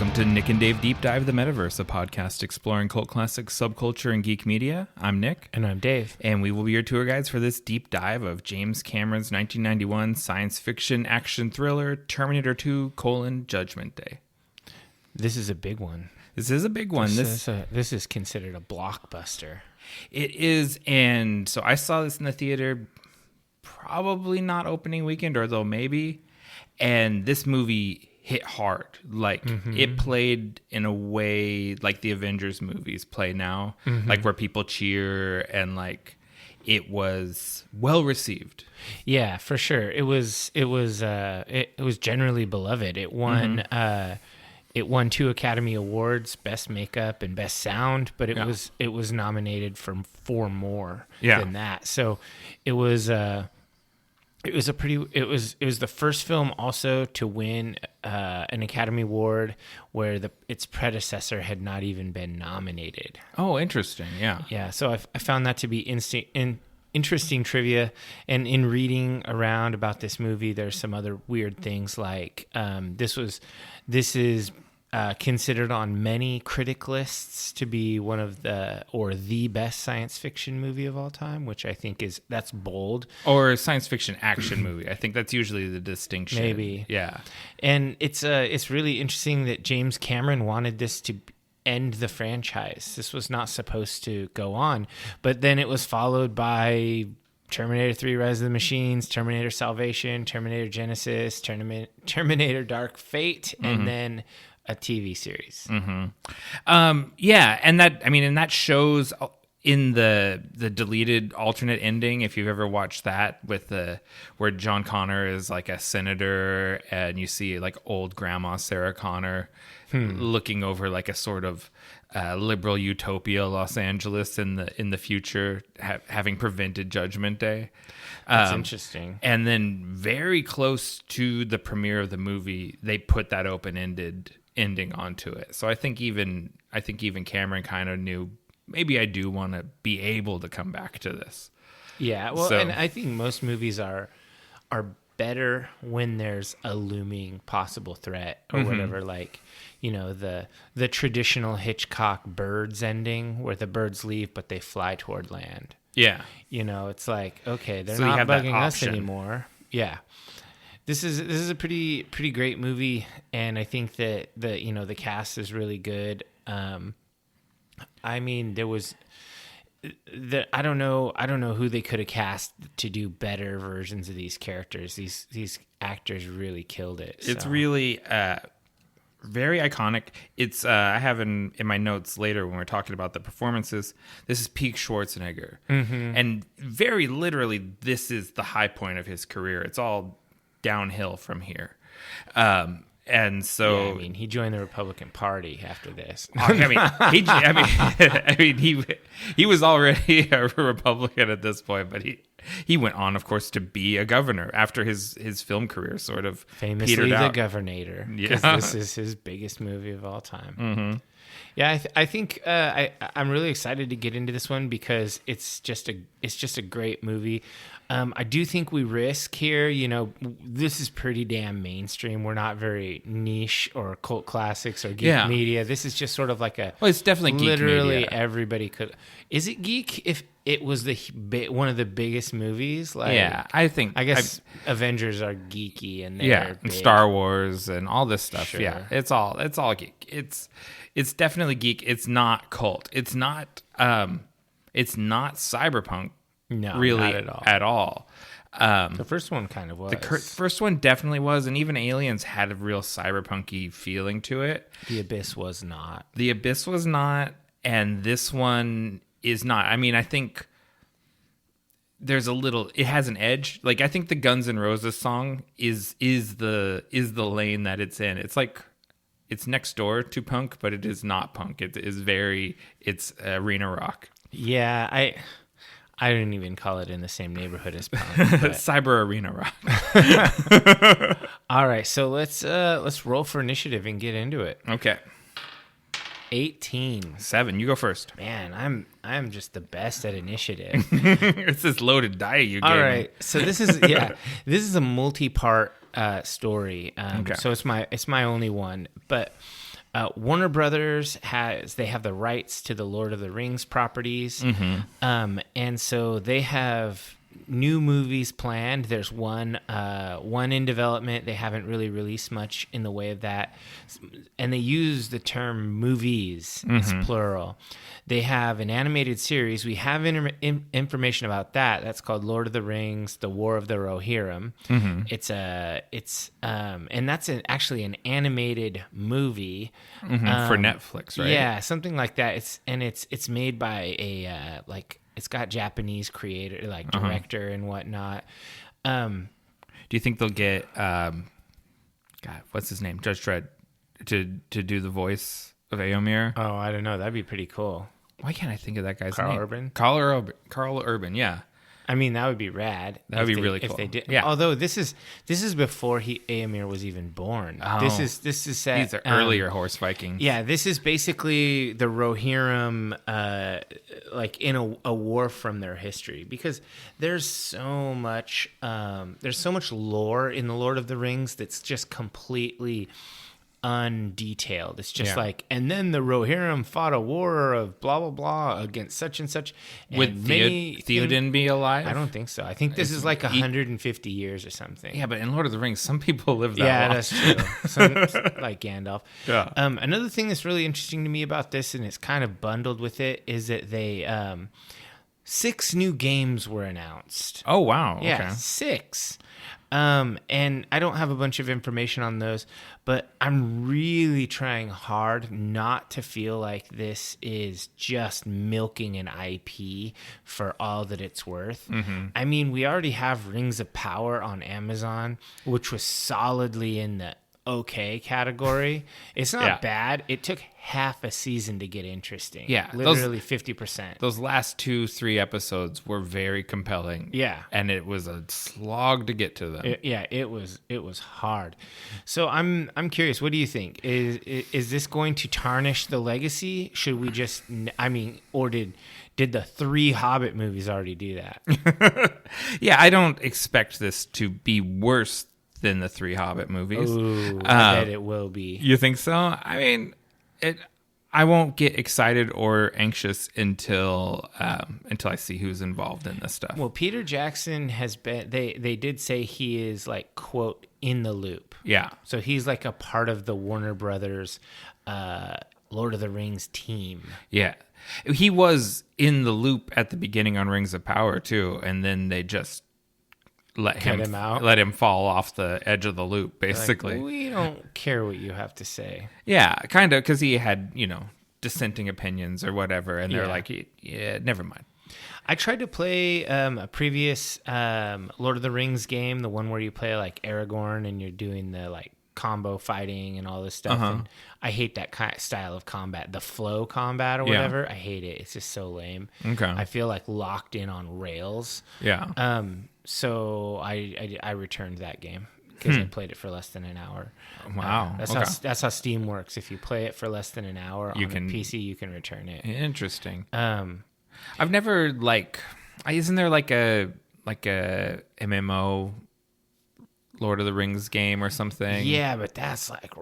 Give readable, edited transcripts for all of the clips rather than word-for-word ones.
Welcome to Nick and Dave Deep Dive the Metaverse, a podcast exploring cult classics, subculture, and geek media. I'm Nick. And I'm Dave. And we will be your tour guides for this deep dive of James Cameron's 1991 science fiction action thriller, Terminator 2: Judgment Day. This is a big one. This is a big one. This is considered a blockbuster. It is, and so I saw this in the theater, probably not opening weekend, or though maybe, and this movie hit hard. Like, it played in a way like the Avengers movies play now, like where people cheer, and like it was well received. Yeah, for sure. It was generally beloved. It won it won 2 Academy Awards, Best Makeup and Best Sound, but it was nominated for 4 more than that. So it was the first film also to win an Academy Award where its predecessor had not even been nominated. Oh, interesting. Yeah. Yeah. So I found that to be interesting trivia. And in reading around about this movie, there's some other weird things like this is considered on many critic lists to be one of the best science fiction movie of all time, which I think that's bold. Or a science fiction action movie. I think that's usually the distinction. Maybe. Yeah. And it's really interesting that James Cameron wanted this to end the franchise. This was not supposed to go on, but then it was followed by Terminator 3: Rise of the Machines, Terminator Salvation, Terminator Genesis, Terminator Dark Fate, and then a TV series. Yeah, and that shows in the deleted alternate ending, if you've ever watched that, with where John Connor is like a senator, and you see like old grandma Sarah Connor looking over like a sort of liberal utopia Los Angeles in the future, having prevented Judgment Day. That's interesting. And then very close to the premiere of the movie, they put that open-ended ending onto it. So I think even Cameron kind of knew, maybe I do want to be able to come back to this. Yeah, well, and I think most movies are better when there's a looming possible threat or whatever. Like, you know, the traditional Hitchcock Birds ending where the birds leave but they fly toward land. Yeah, you know, it's like, okay, they're not bugging us anymore. Yeah. This is a pretty great movie, and I think that the cast is really good. I mean, there was I don't know who they could have cast to do better versions of these characters. These actors really killed it. It's really very iconic. It's I have in my notes later when we're talking about the performances, this is peak Schwarzenegger, and very literally this is the high point of his career. It's all downhill from here. And so, yeah, I mean, he joined the Republican Party after this. He was already a Republican at this point, but he went on, of course, to be a governor after his film career sort of famously petered out. The Governator, because this is his biggest movie of all time. Yeah, I think I'm really excited to get into this one because it's just a great movie. I do think we risk here, you know, this is pretty damn mainstream. We're not very niche or cult classics or geek media. This is just sort of like it's definitely geek literally media. Everybody could. Is it geek if it was one of the biggest movies? Like, yeah, I guess Avengers are geeky and they're and Star Wars and all this stuff. Sure. Yeah, it's all geek. It's definitely geek. It's not cult. It's not cyberpunk. No, really, not at all. The first one kind of was. The first one definitely was, and even Aliens had a real cyberpunky feeling to it. The Abyss was not. And this one is not. I mean, I think it has an edge. Like, I think the Guns N' Roses song is the lane that it's in. It's like, it's next door to punk, but it is not punk. It's arena rock. Yeah, I didn't even call it in the same neighborhood as punk. Cyber arena rock. All right, so let's roll for initiative and get into it. Okay. 18. 7. You go first. Man, I'm just the best at initiative. It's this loaded die you gave me. All right, so this is a multi-part story. Okay. So it's my only one, but Warner Brothers have the rights to the Lord of the Rings properties, and so they have new movies planned. There's one in development. They haven't really released much in the way of that, and they use the term movies. It's plural. They have an animated series. We have information about that. That's called Lord of the Rings: The War of the Rohirrim. And that's actually an animated movie for Netflix, right? Yeah, something like that. It's made by a it's got Japanese creator, director and whatnot. Do you think they'll get God, what's his name, Judge Dredd, to do the voice of Éomer? Oh, I don't know. That'd be pretty cool. Why can't I think of that guy's Carl name? Urban? Carl Urban, yeah. I mean, that would be rad. That would be really cool. If they did. Yeah. Although this is before Éomer was even born. Oh. This is set. He's an earlier horse Viking. Yeah, this is basically the Rohirrim, in a war from their history, because there's so much lore in the Lord of the Rings that's just completely undetailed. It's just and then the Rohirrim fought a war of blah blah blah against such and such. And would Theoden be alive? I don't think so. I think this is 150 years or something. Yeah, but in Lord of the Rings, some people live that long. Yeah, that's true. Some, like Gandalf. Yeah. Another thing that's really interesting to me about this, and it's kind of bundled with it, is that they 6 new games were announced. Oh wow! Yeah, okay. 6. And I don't have a bunch of information on those, but I'm really trying hard not to feel like this is just milking an IP for all that it's worth. I mean, we already have Rings of Power on Amazon, which was solidly in the okay category. It's not bad. It took half a season to get interesting. Yeah, literally 50%. Those last 2-3 episodes were very compelling. Yeah, and it was a slog to get to them. It was hard. So I'm curious. What do you think? Is this going to tarnish the legacy? Should we just? I mean, or did the 3 Hobbit movies already do that? Yeah, I don't expect this to be worse than the 3 Hobbit movies. Ooh, I bet it will be. You think so? I mean, I won't get excited or anxious until I see who's involved in this stuff. Well, Peter Jackson has been. They did say he is quote in the loop. Yeah. So he's a part of the Warner Brothers Lord of the Rings team. Yeah. He was in the loop at the beginning on Rings of Power too, and then they just let him fall off the edge of the loop, basically. We don't care what you have to say. Yeah, kind of, because he had, dissenting opinions or whatever, and they're like, yeah, never mind. I tried to play a previous Lord of the Rings game, the one where you play Aragorn and you're doing the combo fighting and all this stuff. And I hate that kind of style of combat, the flow combat or whatever. I hate it. It's just so lame. Okay. I feel locked in on rails. Yeah. So I returned that game because I played it for less than an hour. Wow. That's how Steam works. If you play it for less than an hour on a PC, you can return it. Interesting. I've never isn't there a MMO Lord of the Rings game or something? Yeah, but that's it's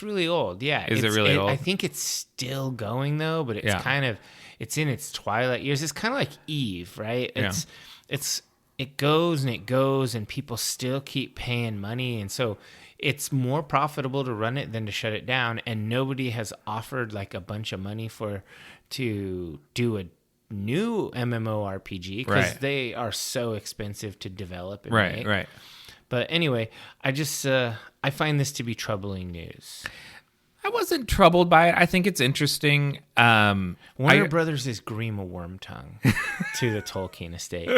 really old. Yeah. Is it really old? I think it's still going though, but it's it's in its twilight years. It's kind of like Eve, right? It goes and it goes and people still keep paying money. And so it's more profitable to run it than to shut it down. And nobody has offered a bunch of money to do a new MMORPG because they are so expensive to develop and make. Right. But anyway, I find this to be troubling news. I wasn't troubled by it. I think it's interesting. Warner Brothers is Grima Wormtongue to the Tolkien estate.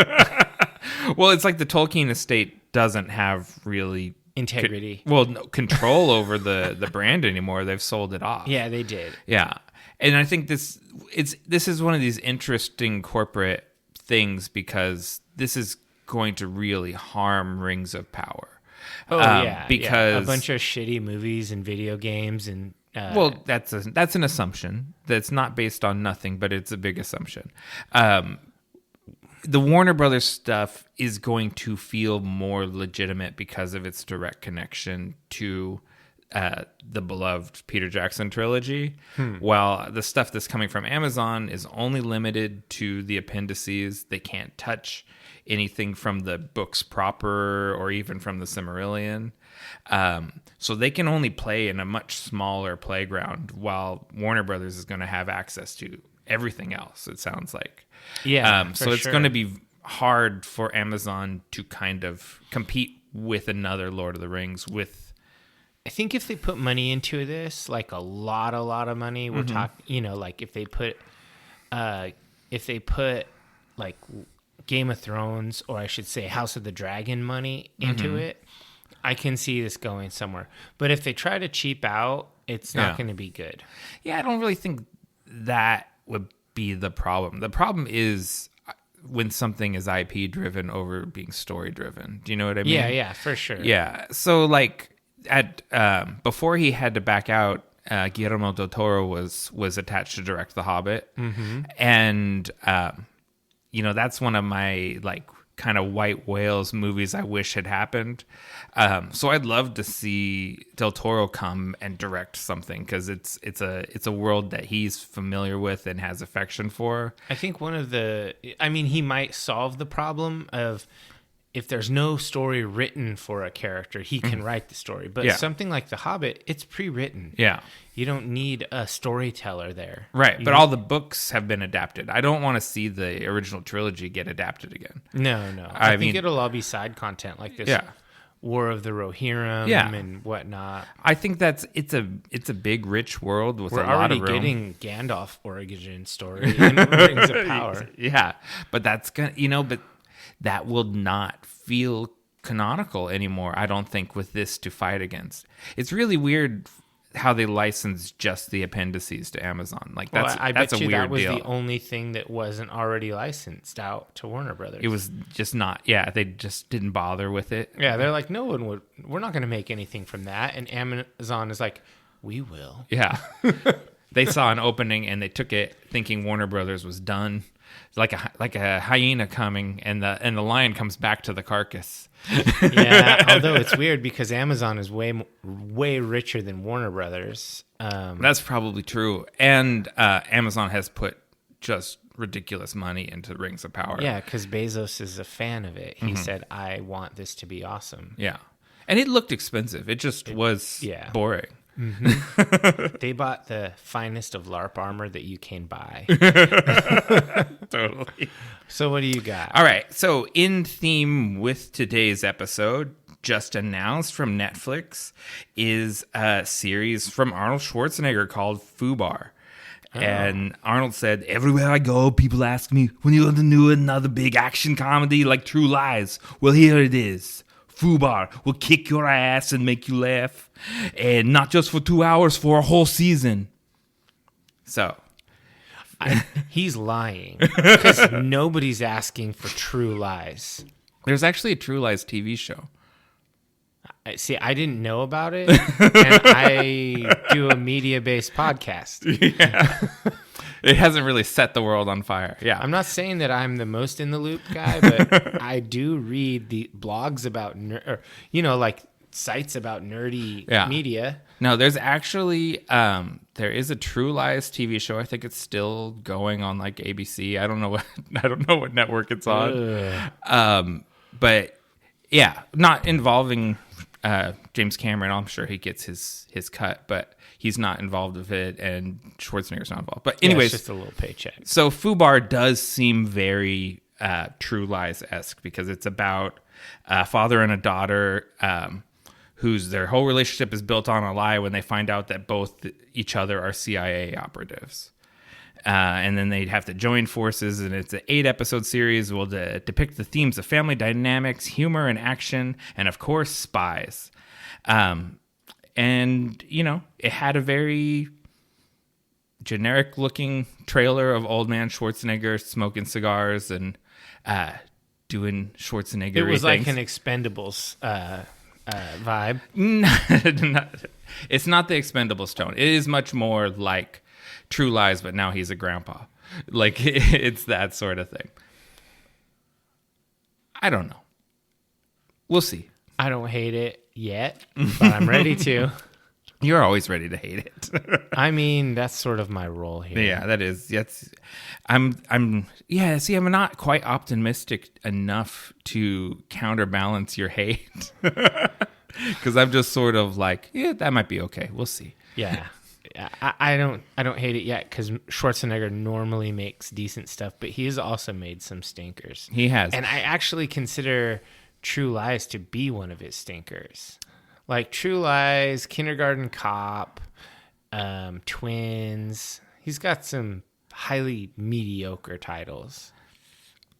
Well, it's the Tolkien estate doesn't have really integrity. No control over the brand anymore. They've sold it off. Yeah, they did. Yeah. And I think this is one of these interesting corporate things because this is going to really harm Rings of Power. Because a bunch of shitty movies and video games and that's an assumption that's not based on nothing, but it's a big assumption. The Warner Brothers stuff is going to feel more legitimate because of its direct connection to the beloved Peter Jackson trilogy, while the stuff that's coming from Amazon is only limited to the appendices. They can't touch anything from the books proper or even from the Silmarillion. So they can only play in a much smaller playground, while Warner Brothers is going to have access to everything else, it sounds like. Yeah, so it's going to be hard for Amazon to kind of compete with another Lord of the Rings with... I think if they put money into this, like a lot of money, we're talking, like if they put like Game of Thrones, or I should say House of the Dragon money into it, I can see this going somewhere. But if they try to cheap out, it's not going to be good. Yeah, I don't really think that would be the problem. The problem is when something is IP driven over being story driven. Do you know what I mean? Yeah, for sure. Yeah. So like before he had to back out, Guillermo del Toro was attached to direct The Hobbit, and that's one of my like kind of white whales movies I wish had happened. So I'd love to see Del Toro come and direct something, because it's a world that he's familiar with and has affection for. I think he might solve the problem of, if there's no story written for a character, he can write the story. But something like The Hobbit, it's pre-written. Yeah. You don't need a storyteller there. Right, but all the books have been adapted. I don't want to see the original trilogy get adapted again. No. I think it'll all be side content like this. Yeah. War of the Rohirrim and whatnot. I think it's a big, rich world with a lot of room. We're already getting Gandalf origin story in Rings of Power. Yeah, but that's gonna, but that will not feel canonical anymore, I don't think, with this to fight against. It's really weird how they license just the appendices to Amazon. Like that's I bet a you weird that was deal. the only thing that wasn't already licensed out to Warner Brothers. It was just not. Yeah, they just didn't bother with it. Yeah, they're like, no one would. We're not going to make anything from that. And Amazon is like, we will. Yeah, they saw an opening and they took it, thinking Warner Brothers was done. Like a hyena coming, and the lion comes back to the carcass. Yeah, although it's weird because Amazon is way richer than Warner Brothers. That's probably true, and Amazon has put just ridiculous money into Rings of Power. Yeah, because Bezos is a fan of it. He said, "I want this to be awesome." Yeah, and it looked expensive. It just was boring. Mm-hmm. They bought the finest of LARP armor that you can buy. Totally. So what do you got? All right. So in theme with today's episode, just announced from Netflix is a series from Arnold Schwarzenegger called Fubar. Oh. And Arnold said, "Everywhere I go, people ask me, when you're going to do another big action comedy like True Lies? Well, here it is. Fubar will kick your ass and make you laugh. And not just for 2 hours, for a whole season." So. He's lying. Because nobody's asking for True Lies. There's actually a True Lies TV show. See, I didn't know about it. And I do a media-based podcast. Yeah. It hasn't really set the world on fire. Yeah. I'm not saying that I'm the most in the loop guy, but I do read the blogs about, like sites about nerdy media. No, there's actually, there is a True Lies TV show. I think it's still going on like ABC. I don't know what network it's on. But yeah, not involving James Cameron. I'm sure he gets his cut, but he's not involved with it, and Schwarzenegger's not involved. But anyways, it's just a little paycheck. So Fubar does seem very True Lies-esque because it's about a father and a daughter whose their whole relationship is built on a lie when they find out that both each other are CIA operatives. And then they'd have to join forces, and it's an 8-episode series will depict the themes of family dynamics, humor and action, and of course, spies. And, it had a very generic-looking trailer of old man Schwarzenegger smoking cigars and doing Schwarzenegger. It was like an Expendables vibe. It's not the Expendables tone. It is much more like True Lies, but now he's a grandpa. Like, it's that sort of thing. I don't know. We'll see. I don't hate it yet, but I'm ready to. You're always ready to hate it. I mean, that's sort of my role here. Yeah, that is. See, I'm not quite optimistic enough to counterbalance your hate. Because I'm just sort of like, yeah, that might be okay. We'll see. Yeah. I don't hate it yet because Schwarzenegger normally makes decent stuff, but he has also made some stinkers. He has. And I actually consider True Lies to be one of his stinkers. Like True Lies, Kindergarten Cop, Twins. He's got some highly mediocre titles.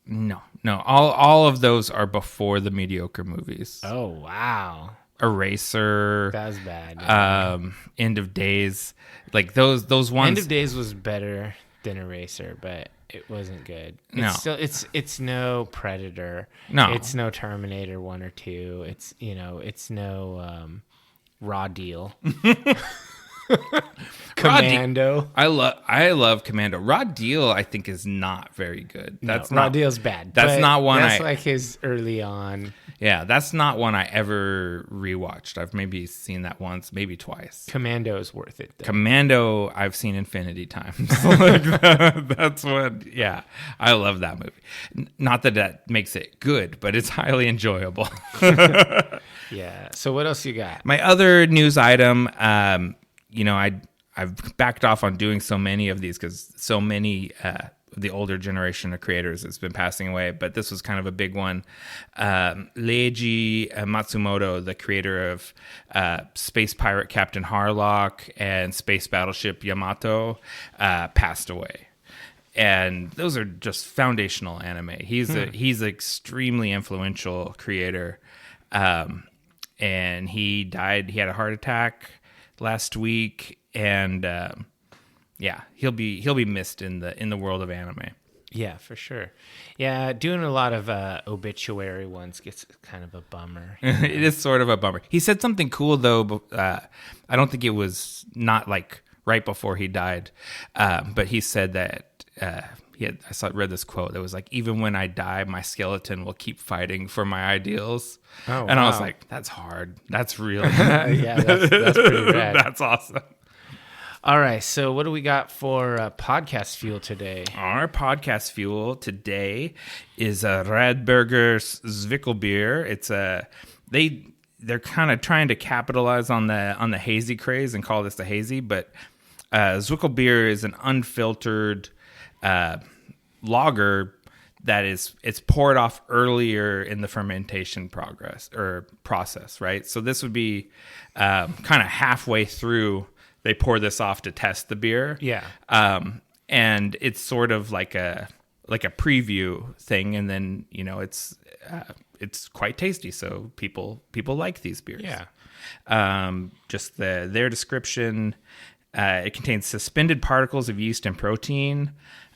No. All of those are before the mediocre movies. Oh, wow. Eraser. That was bad. End of Days. Like those ones. End of Days was better than Eraser, but it wasn't good. It's no Predator. No. It's no Terminator 1 or 2. It's no Raw Deal. Commando. I love Commando. Raw Deal, I think, is not very good. Raw Deal's bad. That's not one. That's like his early on. Yeah, that's not one I ever rewatched. I've maybe seen that once, maybe twice. Commando is worth it, though. Commando, I've seen infinity times. That's what. Yeah, I love that movie. Not that makes it good, but it's highly enjoyable. Yeah. So what else you got? My other news item. I've backed off on doing so many of these because so many the older generation of creators has been passing away. But this was kind of a big one. Leiji Matsumoto, the creator of Space Pirate Captain Harlock and Space Battleship Yamato, passed away. And those are just foundational anime. He's an extremely influential creator. And he died. He had a heart attack last week, and he'll be missed in the world of anime. Yeah, for sure. Yeah, doing a lot of obituary ones gets kind of a bummer. It is sort of a bummer. He said something cool though. But, I don't think it was not like right before he died, but he said that read this quote that was like, "Even when I die, my skeleton will keep fighting for my ideals." Oh, and I was like, "That's hard. That's really yeah, that's pretty rad. That's awesome." All right, so what do we got for podcast fuel today? Our podcast fuel today is a Radberger Zwickelbier. It's they're kind of trying to capitalize on the hazy craze and call this the hazy, but Zwickelbier is an unfiltered lager that it's poured off earlier in the fermentation process, right? So this would be kind of halfway through. They pour this off to test the beer. Yeah. And it's sort of like a preview thing, and then it's quite tasty. So people like these beers. Yeah. Just their description. It contains suspended particles of yeast and protein.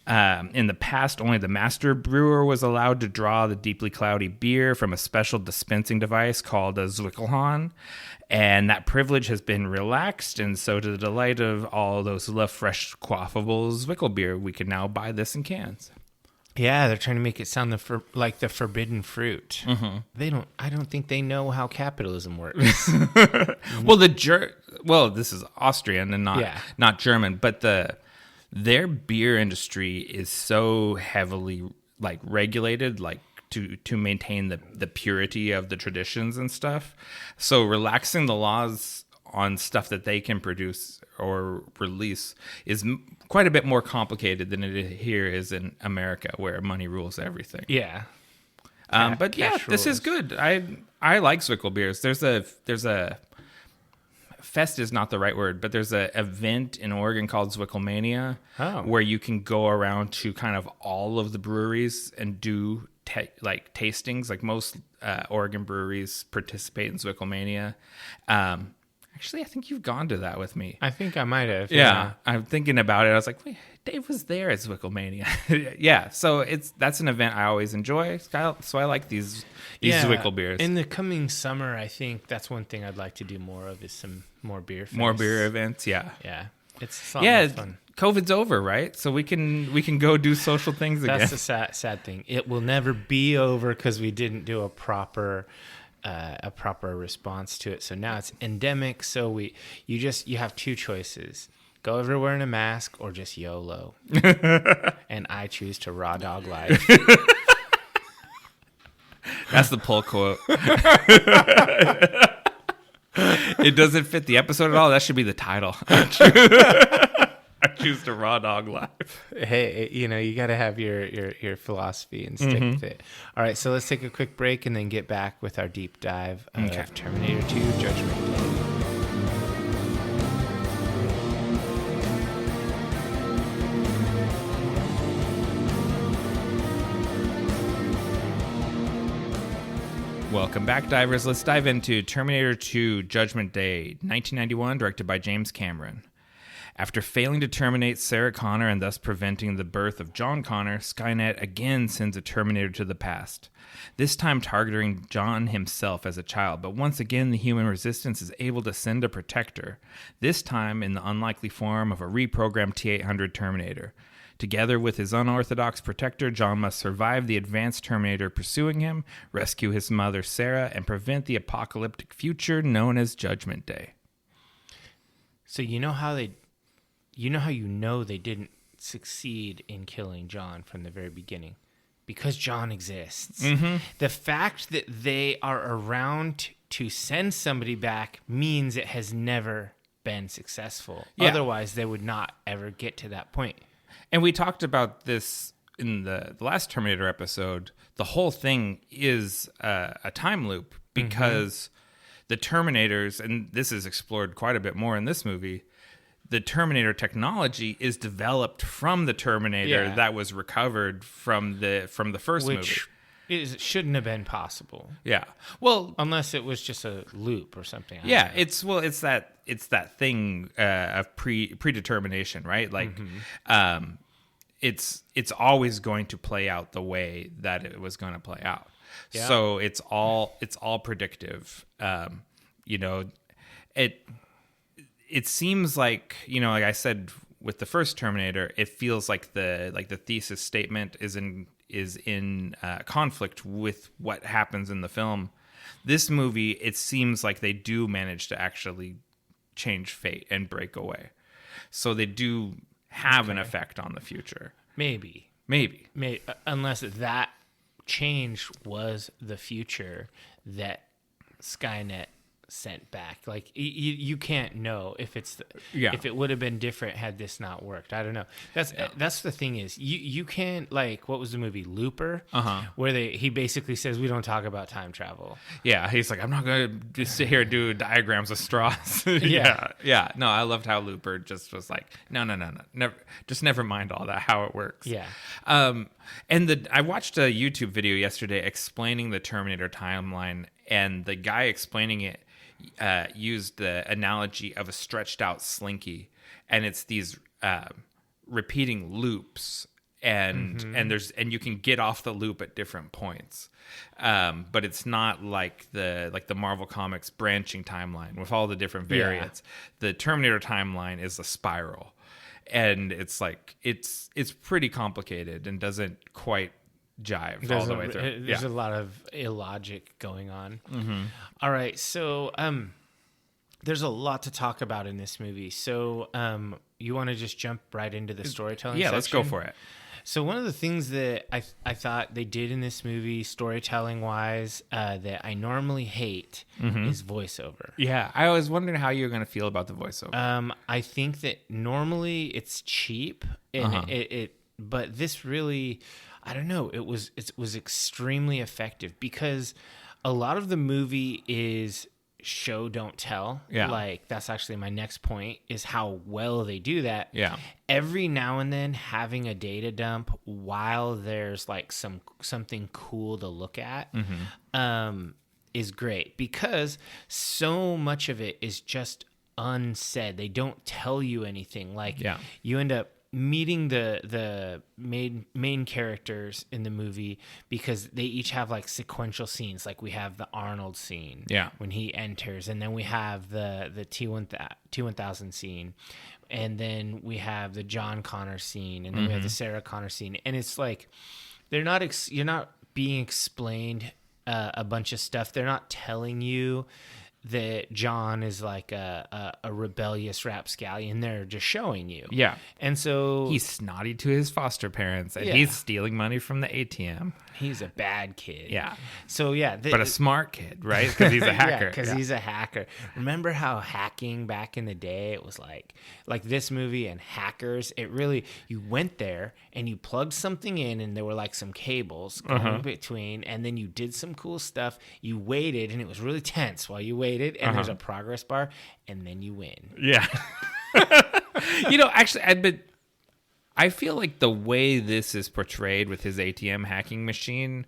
In the past, only the master brewer was allowed to draw the deeply cloudy beer from a special dispensing device called a Zwickelhahn, and that privilege has been relaxed, and so to the delight of all those who love fresh, quaffable Zwickel beer, we can now buy this in cans. Yeah, they're trying to make it sound like the forbidden fruit. Mm-hmm. I don't think they know how capitalism works. Well, this is Austrian and not German, but their beer industry is so heavily like regulated, like to maintain the purity of the traditions and stuff. So relaxing the laws on stuff that they can produce or release is quite a bit more complicated than it here is in America, where money rules everything. Yeah. But yeah, this is good. I like Zwickel beers. There's a fest is not the right word, but there's an event in Oregon called Zwickelmania, where you can go around to kind of all of the breweries and do tastings. Like most Oregon breweries participate in Zwickelmania. Actually, I think you've gone to that with me. I think I might have. Yeah. I'm thinking about it. I was like, wait, Dave was there at Zwickelmania. Yeah, so that's an event I always enjoy. So I like these Zwickel beers. In the coming summer, I think that's one thing I'd like to do more of is some more beer fests. More beer events, yeah. Yeah. It's a lot of fun. COVID's over, right? So we can go do social things again. That's the sad thing. It will never be over because we didn't do a proper a proper response to it. So now it's endemic. So you have two choices: go everywhere in a mask or just YOLO. And I choose to raw dog life. That's the pull quote. It doesn't fit the episode at all. That should be the title. I choose to raw dog life. Hey, you got to have your philosophy and stick with it. All right, so let's take a quick break and then get back with our deep dive of Terminator 2 Judgment Day. Welcome back, divers. Let's dive into Terminator 2 Judgment Day, 1991, directed by James Cameron. After failing to terminate Sarah Connor and thus preventing the birth of John Connor, Skynet again sends a Terminator to the past, this time targeting John himself as a child, but once again the human resistance is able to send a protector, this time in the unlikely form of a reprogrammed T-800 Terminator. Together with his unorthodox protector, John must survive the advanced Terminator pursuing him, rescue his mother Sarah, and prevent the apocalyptic future known as Judgment Day. So you know how they didn't succeed in killing John from the very beginning? Because John exists. Mm-hmm. The fact that they are around to send somebody back means it has never been successful. Yeah. Otherwise, they would not ever get to that point. And we talked about this in the last Terminator episode. The whole thing is a time loop because the Terminators, and this is explored quite a bit more in this movie, the Terminator technology is developed from the Terminator that was recovered from the first movie. Which shouldn't have been possible. Yeah. Well, unless it was just a loop or something. It's that thing of predetermination, right? Like it's always going to play out the way that it was going to play out. Yeah. So it's all predictive. It seems like, like I said with the first Terminator, it feels like the thesis statement is in conflict with what happens in the film. This movie, it seems like they do manage to actually change fate and break away. So they do have an effect on the future. Maybe. Unless that change was the future that Skynet sent back. Like you can't know if if it would have been different had this not worked. I don't know. That's the thing is you can't, like, what was the movie Looper, where he basically says we don't talk about time travel. Yeah, he's like, I'm not gonna just sit here and do diagrams of straws. Yeah. No, I loved how Looper just was like, no, never mind all that, how it works. Yeah. And I watched a YouTube video yesterday explaining the Terminator timeline, and the guy explaining it used the analogy of a stretched out slinky, and it's these repeating loops, and you can get off the loop at different points, but it's not like the Marvel Comics branching timeline with all the different variants. The Terminator timeline is a spiral, and it's like it's pretty complicated and doesn't quite jive all the way through. There's a lot of illogic going on. All right, so there's a lot to talk about in this movie. So you want to just jump right into the storytelling section? Let's go for it. So one of the things that I thought they did in this movie, storytelling wise, that I normally hate is voiceover. Yeah, I was wondering how you were going to feel about the voiceover. I think that normally it's cheap, and but this really, I don't know. It was extremely effective because a lot of the movie is show don't tell. Yeah. Like, that's actually my next point, is how well they do that. Yeah. Every now and then having a data dump while there's like something cool to look at is great, because so much of it is just unsaid. They don't tell you anything. Like, you end up meeting the main characters in the movie because they each have like sequential scenes. Like, we have the Arnold scene when he enters, and then we have the T-1000 scene, and then we have the John Connor scene, and then we have the Sarah Connor scene. And it's like you're not being explained a bunch of stuff. They're not telling you that John is like a rebellious rapscallion. They're just showing you. Yeah. And so he's snotty to his foster parents, and he's stealing money from the ATM. He's a bad kid. Yeah. So yeah. But a smart kid, right? Because he's a hacker. Because he's a hacker. Remember how hacking back in the day, it was like this movie and Hackers, it really, you went there and you plugged something in and there were like some cables going between, and then you did some cool stuff. You waited and it was really tense while you waited, and there's a progress bar, and then you win. Yeah. Actually, I feel like the way this is portrayed with his ATM hacking machine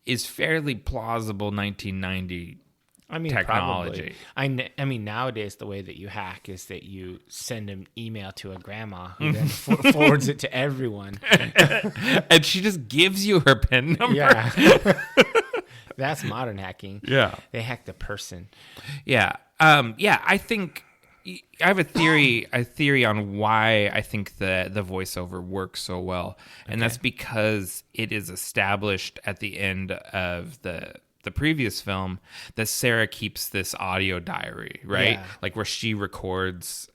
is fairly plausible 1990 technology. Probably. I mean, nowadays the way that you hack is that you send an email to a grandma who then forwards it to everyone. And she just gives you her PIN number. Yeah. That's modern hacking. Yeah. They hack the person. Yeah. I think I have a theory on why I think the voiceover works so well. And that's because it is established at the end of the previous film that Sarah keeps this audio diary, right? Yeah. Like where she records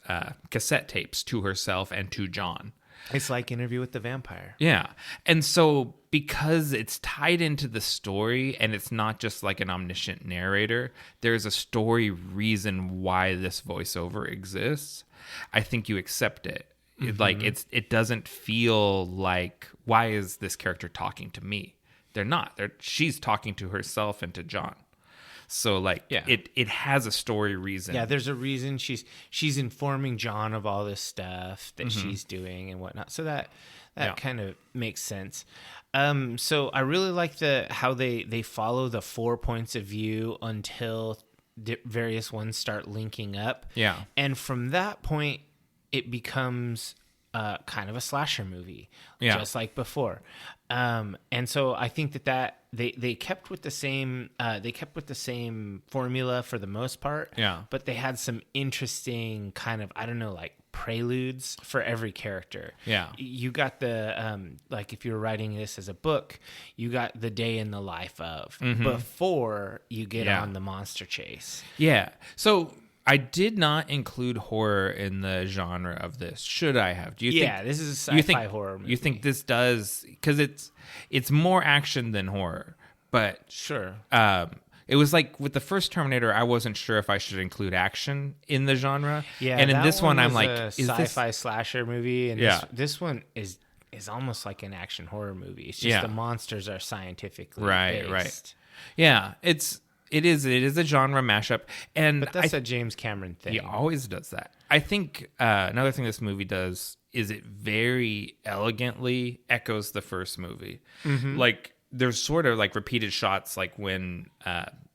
cassette tapes to herself and to John. It's like Interview with the Vampire. Yeah. And so because it's tied into the story and it's not just like an omniscient narrator, there's a story reason why this voiceover exists. I think you accept it. It doesn't feel like, why is this character talking to me? They're not. She's talking to herself and to John. So it has a story reason. Yeah, there's a reason she's informing John of all this stuff that she's doing and whatnot. So that kind of makes sense. So I really like how they follow the 4 points of view until various ones start linking up. Yeah, and from that point, it becomes kind of a slasher movie, just like before. And so I think that they kept with the same formula for the most part. Yeah. But they had some interesting kind of, I don't know, like preludes for every character. Yeah. You got the like if you were writing this as a book, you got the day in the life of before you get on the monster chase. Yeah. So I did not include horror in the genre of this. Should I have? Do you think this is a sci-fi horror movie. You think this does, because it's more action than horror, but sure. It was like with the first Terminator, I wasn't sure if I should include action in the genre. Yeah, and in this one I'm like, a is sci-fi this slasher movie? And this one is almost like an action horror movie. It's just the monsters are scientifically based. Right. Yeah, it is a genre mashup, but that's a James Cameron thing. He always does that. I think another thing this movie does is it very elegantly echoes the first movie. Like there's sort of like repeated shots, like when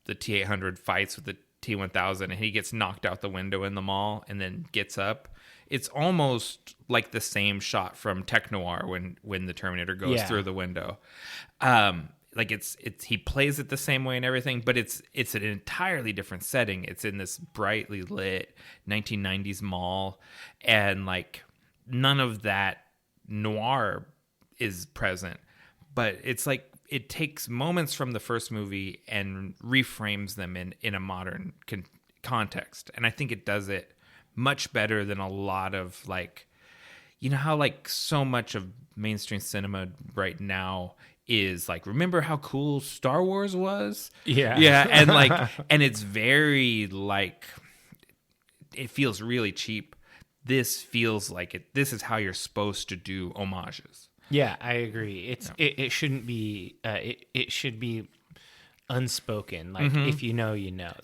the T-800 fights with the T-1000 and he gets knocked out the window in the mall and then gets up. It's almost like the same shot from Tech Noir when the Terminator goes through the window. Like it's he plays it the same way and everything, but it's an entirely different setting. It's in this brightly lit 1990s mall, and like none of that noir is present. But it's like it takes moments from the first movie and reframes them in a modern context, and I think it does it much better than a lot of like, you know how like so much of mainstream cinema right now is like, remember how cool Star Wars was? Yeah. And like, and it's very like, it feels really cheap. This feels like this is how you're supposed to do homages. Yeah, I agree. It shouldn't be, it should be unspoken. Like if you know,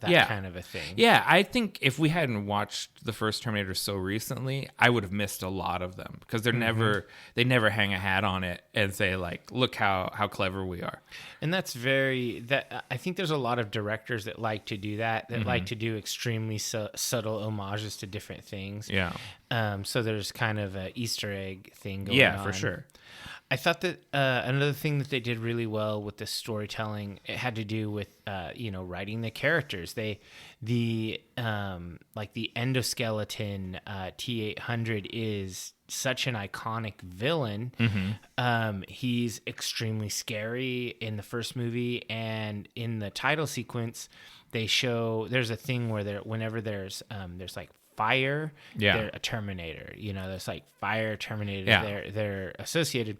that kind of a thing. Yeah. I think if we hadn't watched the first Terminator so recently, I would have missed a lot of them because they never hang a hat on it and say like, look how clever we are. And that's I think there's a lot of directors that like to do that like to do extremely subtle homages to different things. Yeah. So there's kind of a Easter egg thing going on. Yeah, for sure. I thought that another thing that they did really well with the storytelling, it had to do with writing the characters. The endoskeleton T-800 is such an iconic villain. He's extremely scary in the first movie, and in the title sequence, they show there's a thing where whenever there's like fire, they're a Terminator. There's like fire Terminator. They're associated,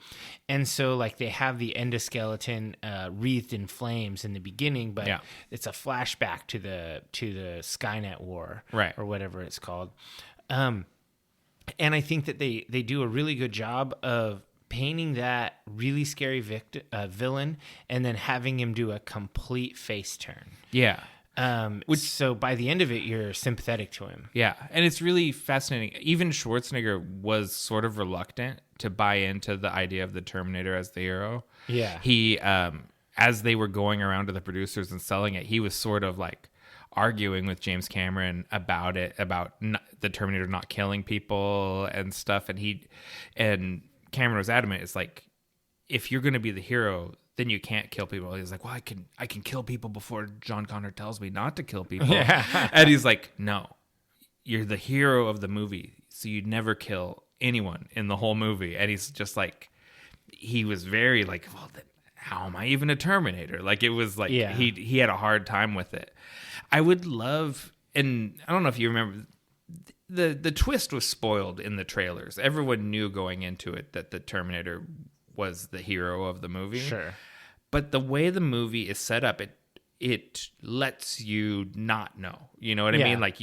and so like they have the endoskeleton wreathed in flames in the beginning, but it's a flashback to the Skynet war, right, or whatever it's called. And I think that they do a really good job of painting that really scary villain, and then having him do a complete face turn. Yeah. So by the end of it, you're sympathetic to him. Yeah, and it's really fascinating. Even Schwarzenegger was sort of reluctant to buy into the idea of the Terminator as the hero. Yeah. He, as they were going around to the producers and selling it, he was sort of like arguing with James Cameron about the Terminator not killing people and stuff. And Cameron was adamant. It's like, if you're going to be the hero, then you can't kill people. He's like, well, I can kill people before John Connor tells me not to kill people. Yeah. And he's like, no, you're the hero of the movie, so you'd never kill anyone in the whole movie. And he's just like, he was very like, well, then how am I even a Terminator? Like, it was like, he had a hard time with it. I would love, and I don't know if you remember, the twist was spoiled in the trailers. Everyone knew going into it that the Terminator was the hero of the movie. Sure. But the way the movie is set up, it lets you not know. You know what I mean? Like,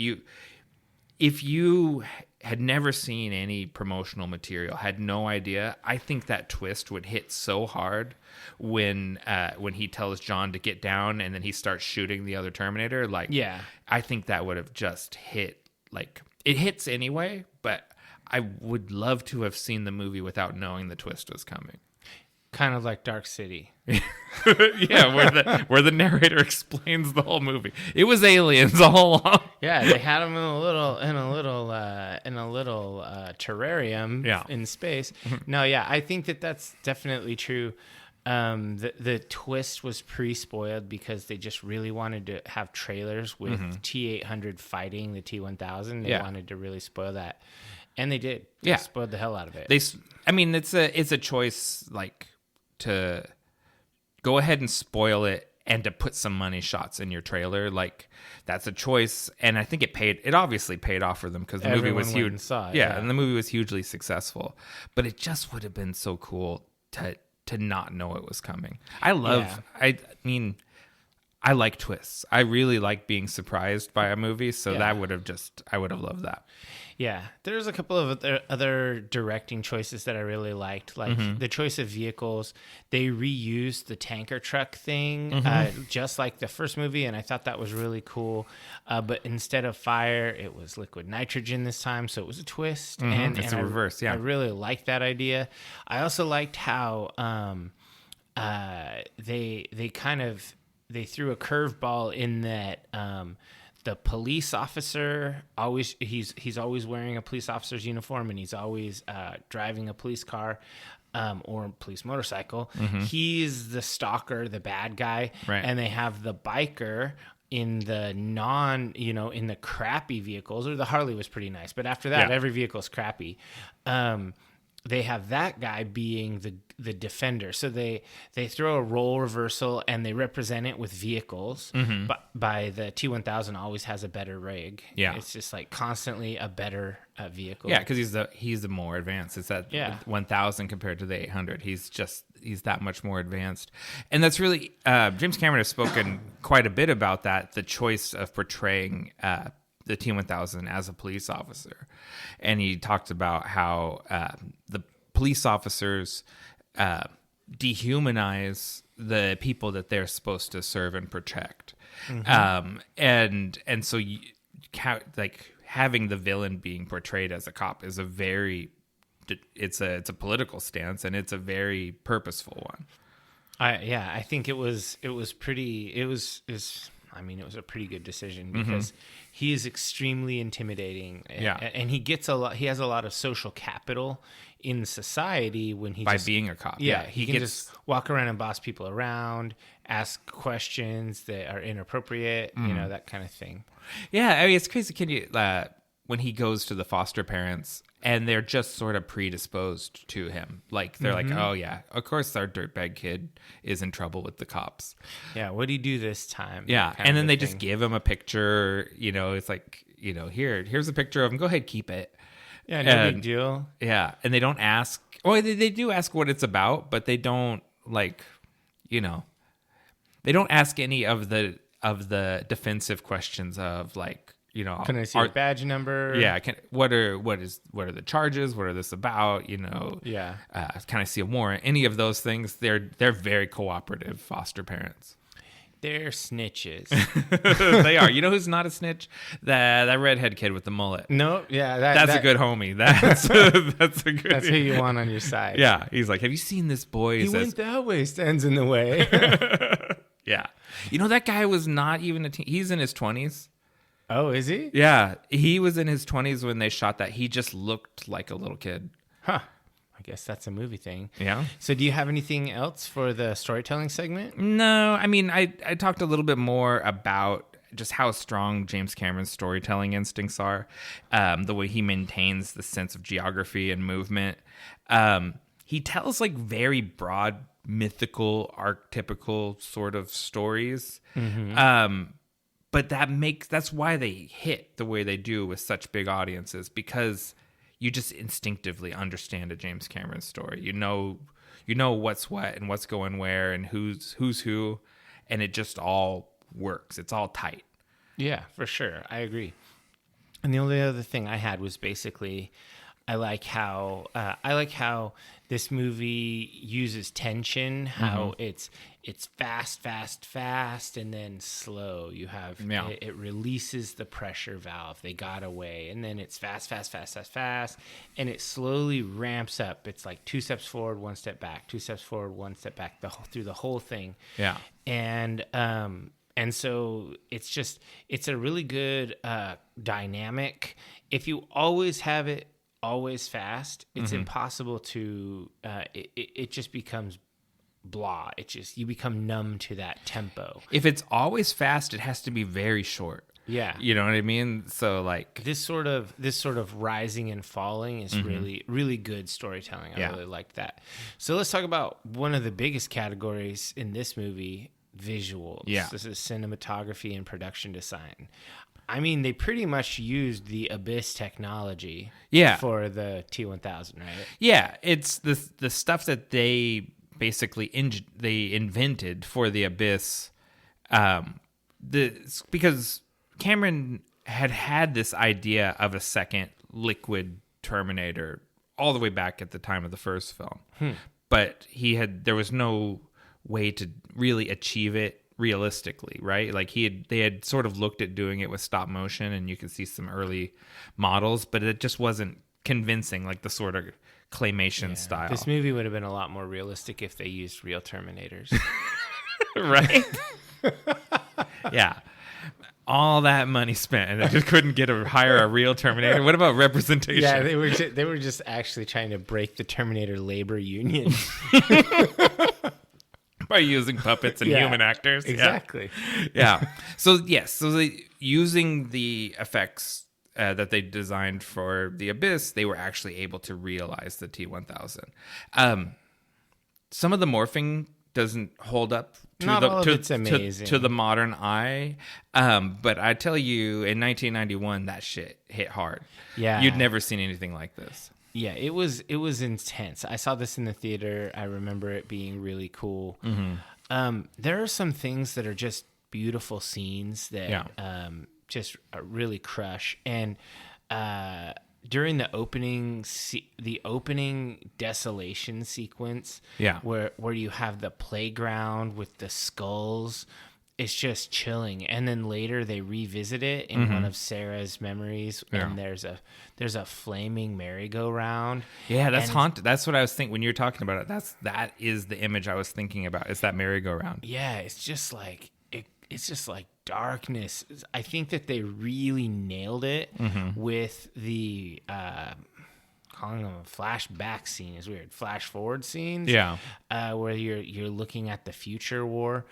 if you had never seen any promotional material, had no idea, I think that twist would hit so hard when he tells John to get down and then he starts shooting the other Terminator. Like, I think that would have just hit, like, it hits anyway, but I would love to have seen the movie without knowing the twist was coming. Kind of like Dark City. Yeah, where the narrator explains the whole movie. It was aliens all along. Yeah, they had them in a little terrarium in space. No, I think that's definitely true. The twist was pre-spoiled because they just really wanted to have trailers with T-800 fighting the T-1000. They wanted to really spoil that, and they did. They spoiled the hell out of it. It's a choice, like, to go ahead and spoil it and to put some money shots in your trailer. Like, that's a choice, and I think it obviously paid off for them because the movie was huge. And the movie was hugely successful. But it just would have been so cool to not know it was coming. I like twists. I really like being surprised by a movie, so I would have loved that. Yeah, there's a couple of other directing choices that I really liked, like the choice of vehicles. They reused the tanker truck thing, just like the first movie, and I thought that was really cool. But instead of fire, it was liquid nitrogen this time, so it was a twist. And it's a reverse. I really liked that idea. I also liked how they threw a curveball in that. The police officer he's always wearing a police officer's uniform, and he's always driving a police car or police motorcycle. He's the stalker, the bad guy, right. And they have the biker in the in the crappy vehicles. Or the Harley was pretty nice, but after that, every vehicle is crappy. They have that guy being the defender. So they throw a role reversal and they represent it with vehicles. But by the T-1000 always has a better rig. Yeah. It's just like constantly a better vehicle. Yeah, because he's the more advanced. It's that 1000 compared to the 800. He's that much more advanced. And that's really, James Cameron has spoken quite a bit about that, the choice of portraying the T-1000 as a police officer. And he talked about how the police officers dehumanize the people that they're supposed to serve and protect. And so having the villain being portrayed as a cop is it's a political stance, and it's a very purposeful one. I think it was I mean, it was a pretty good decision because he is extremely intimidating. And he gets he has a lot of social capital in society when he by being a cop. Yeah, he can just walk around and boss people around, ask questions that are inappropriate, that kind of thing. Yeah, I mean, it's crazy. Can you when he goes to the foster parents and they're just sort of predisposed to him, like they're like, oh yeah, of course our dirtbag kid is in trouble with the cops. Yeah, what do you do this time? Yeah, and then they just give him a picture. It's like, here's a picture of him. Go ahead, keep it. Yeah, no big deal. Yeah, and they don't ask. Well, they do ask what it's about, but they don't they don't ask any of the defensive questions of like, can I see your badge number? Yeah, what are the charges? What are this about? Yeah. Can I see a warrant? Any of those things? They're very cooperative foster parents. They're snitches. They are. You know who's not a snitch? That redhead kid with the mullet. No, yeah, that's a good homie. That's a good. That's who you want on your side. Yeah, he's like, have you seen this boy? He went that way. Stands in the way. Yeah, that guy was not even he's in his 20s. Oh, is he? Yeah, he was in his 20s when they shot that. He just looked like a little kid. Huh. I guess that's a movie thing. Yeah. So do you have anything else for the storytelling segment? No. I mean, I talked a little bit more about just how strong James Cameron's storytelling instincts are, the way he maintains the sense of geography and movement. He tells like very broad, mythical, archetypical sort of stories. But that's why they hit the way they do with such big audiences, because you just instinctively understand a James Cameron story. You know what's what and what's going where and who's who, and it just all works. It's all tight. Yeah, for sure. I agree. And the only other thing I had was basically, I like how this movie uses tension. How it's fast, and then slow. You have it releases the pressure valve. They got away, and then it's fast, and it slowly ramps up. It's like 2 steps forward, 1 step back, 2 steps forward, 1 step back, through the whole thing. Yeah, and so it's a really good dynamic. If you always have it always fast, it's impossible to it just becomes blah. You become numb to that tempo. If it's always fast, it has to be very short. Yeah, you know what I mean. So like this sort of rising and falling is really, really good storytelling. I really like that. So let's talk about one of the biggest categories in this movie: visuals. Yeah, this is cinematography and production design. I mean, they pretty much used the Abyss technology for the T-1000, right? Yeah, it's the stuff that they basically they invented for the Abyss. Because Cameron had this idea of a second liquid Terminator all the way back at the time of the first film. But there was no way to really achieve it realistically, right? Like they had sort of looked at doing it with stop motion, and you could see some early models, but it just wasn't convincing, like the sort of claymation style. This movie would have been a lot more realistic if they used real Terminators. Right? Yeah. All that money spent, and they just couldn't hire a real Terminator. What about representation? Yeah, they were just actually trying to break the Terminator labor union. By using puppets and human actors. Exactly. Yeah. So using the effects that they designed for the Abyss, they were actually able to realize the T-1000. Some of the morphing doesn't hold up to the modern eye. But I tell you, in 1991, that shit hit hard. Yeah. You'd never seen anything like this. Yeah, it was intense. I saw this in the theater. I remember it being really cool. There are some things that are just beautiful scenes that just really crush. And during the opening desolation sequence, where you have the playground with the skulls, it's just chilling. And then later they revisit it in one of Sarah's memories, and there's a flaming merry-go-round. Yeah, that's haunted. That's what I was thinking when you were talking about it. That is the image I was thinking about. Is that merry-go-round? Yeah, it's just like darkness. I think that they really nailed it with the calling them a flashback scene is weird. Flash forward scenes, where you're looking at the future war.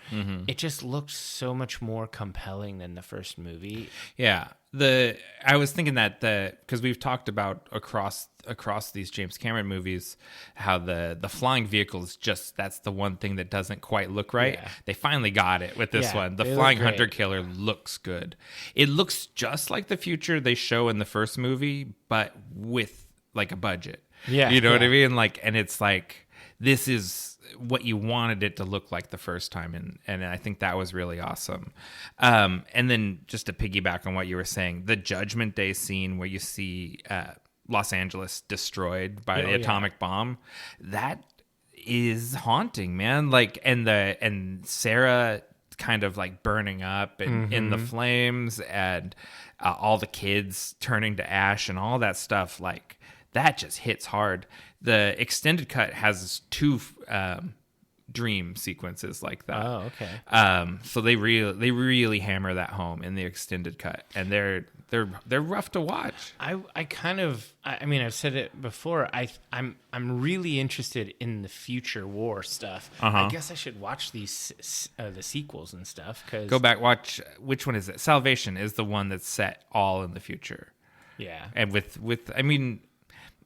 It just looked so much more compelling than the first movie. Yeah, I was thinking that because we've talked about across these James Cameron movies how the flying vehicles that's the one thing that doesn't quite look right. Yeah. They finally got it with this one. The flying hunter killer looks good. It looks just like the future they show in the first movie, but with like a budget. Yeah. You know what I mean? Like, and it's like, this is what you wanted it to look like the first time. And I think that was really awesome. And then just to piggyback on what you were saying, the Judgment Day scene where you see Los Angeles destroyed by the atomic bomb, that is haunting, man. Like, and Sarah kind of like burning up and in the flames, and all the kids turning to ash and all that stuff, like, that just hits hard. The extended cut has 2 dream sequences like that. Oh, okay. So they really hammer that home in the extended cut, and they're rough to watch. I mean, I've said it before. I'm really interested in the future war stuff. I guess I should watch these the sequels and stuff. Go back, watch, which one is it? Salvation is the one that's set all in the future. Yeah, and with I mean,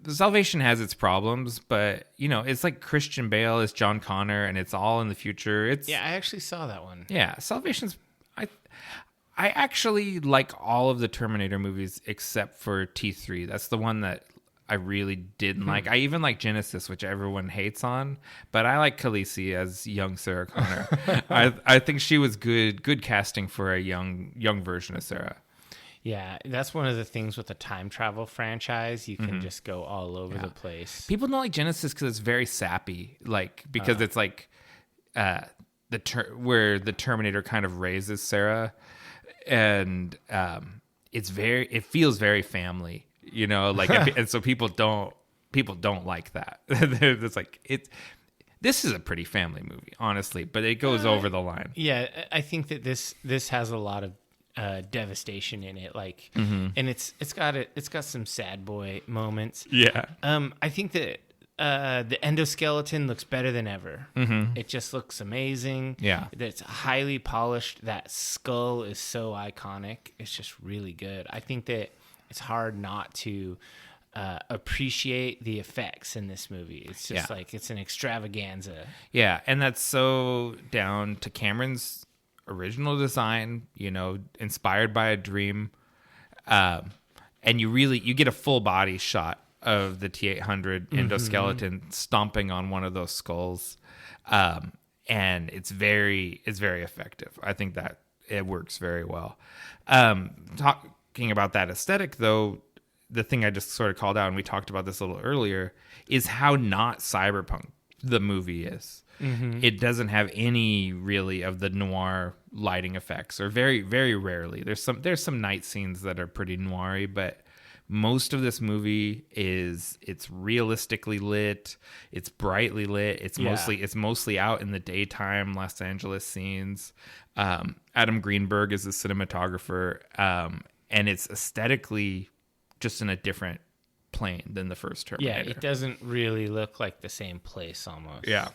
Salvation has its problems, but it's like Christian Bale is John Connor, and it's all in the future. I actually saw that one. Yeah, Salvation's. I actually like all of the Terminator movies except for T3. That's the one that I really didn't like. I even like Genesis, which everyone hates on, but I like Khaleesi as young Sarah Connor. I think she was good casting for a young version of Sarah. Yeah, that's one of the things with the time travel franchise. You can just go all over the place. People don't like Genesis because it's very sappy, because it's like where the Terminator kind of raises Sarah, and it feels very family, and so people don't like that. It's like this is a pretty family movie, honestly, but it goes over the line. Yeah, I think that this has a lot of devastation in it, and it's got some sad boy moments. Yeah. I think that the endoskeleton looks better than ever. It just looks amazing. Yeah. It's highly polished. That skull is so iconic. It's just really good. I think that it's hard not to appreciate the effects in this movie. It's just like it's an extravaganza. Yeah, and that's so down to Cameron's original design, inspired by a dream, and you get a full body shot of the T-800 endoskeleton stomping on one of those skulls, and it's very effective. I think that it works very well. Talking about that aesthetic, though, the thing I just sort of called out, and we talked about this a little earlier, is how not cyberpunk the movie is. It doesn't have any really of the noir lighting effects, or very, very rarely. There's some night scenes that are pretty noir-y, but most of this movie it's realistically lit, it's brightly lit, it's mostly out in the daytime Los Angeles scenes. Adam Greenberg is the cinematographer, and it's aesthetically just in a different plane than the first Terminator. Yeah, it doesn't really look like the same place almost. Yeah.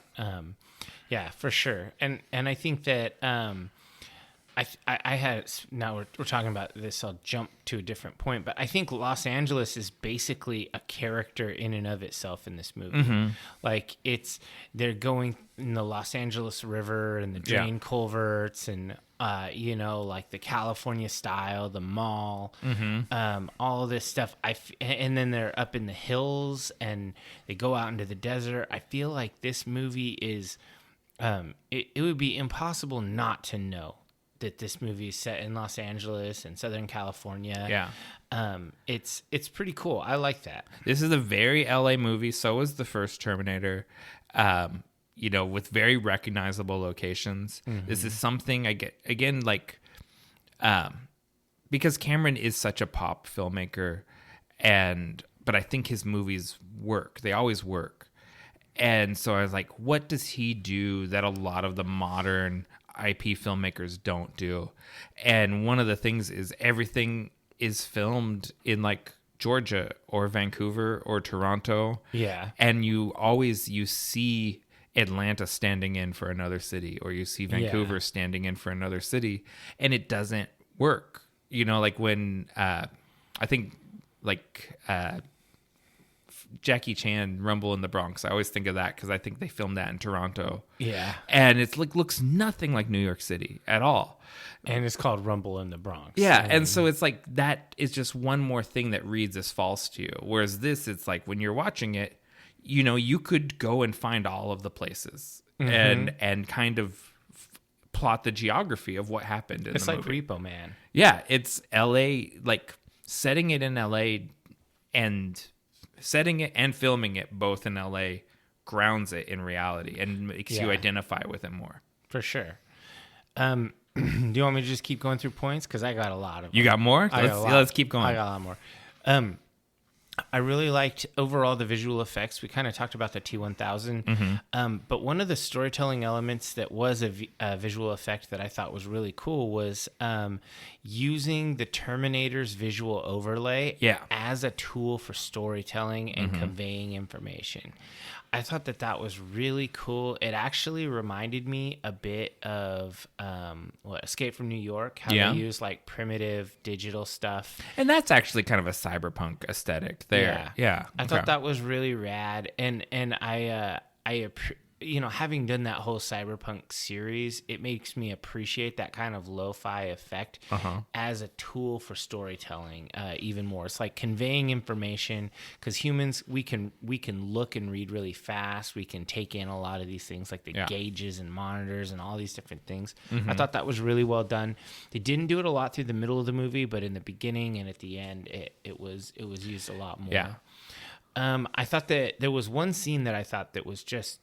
Yeah, for sure. And I think that I had, now we're talking about this, I'll jump to a different point, but I think Los Angeles is basically a character in and of itself in this movie. Like they're going in the Los Angeles River and the drain culverts and like the California style, the mall, all this stuff. And then they're up in the hills and they go out into the desert. I feel like this movie is, it would be impossible not to know that this movie is set in Los Angeles and Southern California. Yeah. It's pretty cool. I like that. This is a very LA movie. So was the first Terminator. With very recognizable locations. This is something I get, again, because Cameron is such a pop filmmaker, but I think his movies work. They always work. And so I was like, what does he do that a lot of the modern IP filmmakers don't do. And one of the things is everything is filmed in like Georgia or Vancouver or Toronto. Yeah. And you see Atlanta standing in for another city, or you see Vancouver standing in for another city, and it doesn't work. You know, like when I think like Jackie Chan Rumble in the Bronx. I always think of that because I think they filmed that in Toronto. Yeah. And it's like looks nothing like New York City at all. And it's called Rumble in the Bronx. Yeah, and so it's like that is just one more thing that reads as false to you. Whereas this, it's like when you're watching it, you know, you could go and find all of the places and kind of plot the geography of what happened in it's the like movie. Repo Man. Yeah, it's LA, like setting it in LA and setting it and filming it both in LA grounds it in reality and makes you identify with it more. For sure. Do you want me to just keep going through points? Because I got a lot of them. You got more? Let's keep going. I got a lot more. I really liked overall the visual effects. We kind of talked about the T-1000. But one of the storytelling elements that was a visual effect that I thought was really cool was using the Terminator's visual overlay as a tool for storytelling and conveying information. I thought that was really cool. It actually reminded me a bit of Escape from New York, how they use like primitive digital stuff. And that's actually kind of a cyberpunk aesthetic there. Yeah. I thought that was really rad. And I you know, having done that whole cyberpunk series, it makes me appreciate that kind of lo-fi effect as a tool for storytelling even more. It's like conveying information, because humans, we can look and read really fast. We can take in a lot of these things like the gauges and monitors and all these different things. I thought that was really well done. They didn't do it a lot through the middle of the movie, but in the beginning and at the end, it was used a lot more. Yeah. I thought that there was one scene that I thought that was just,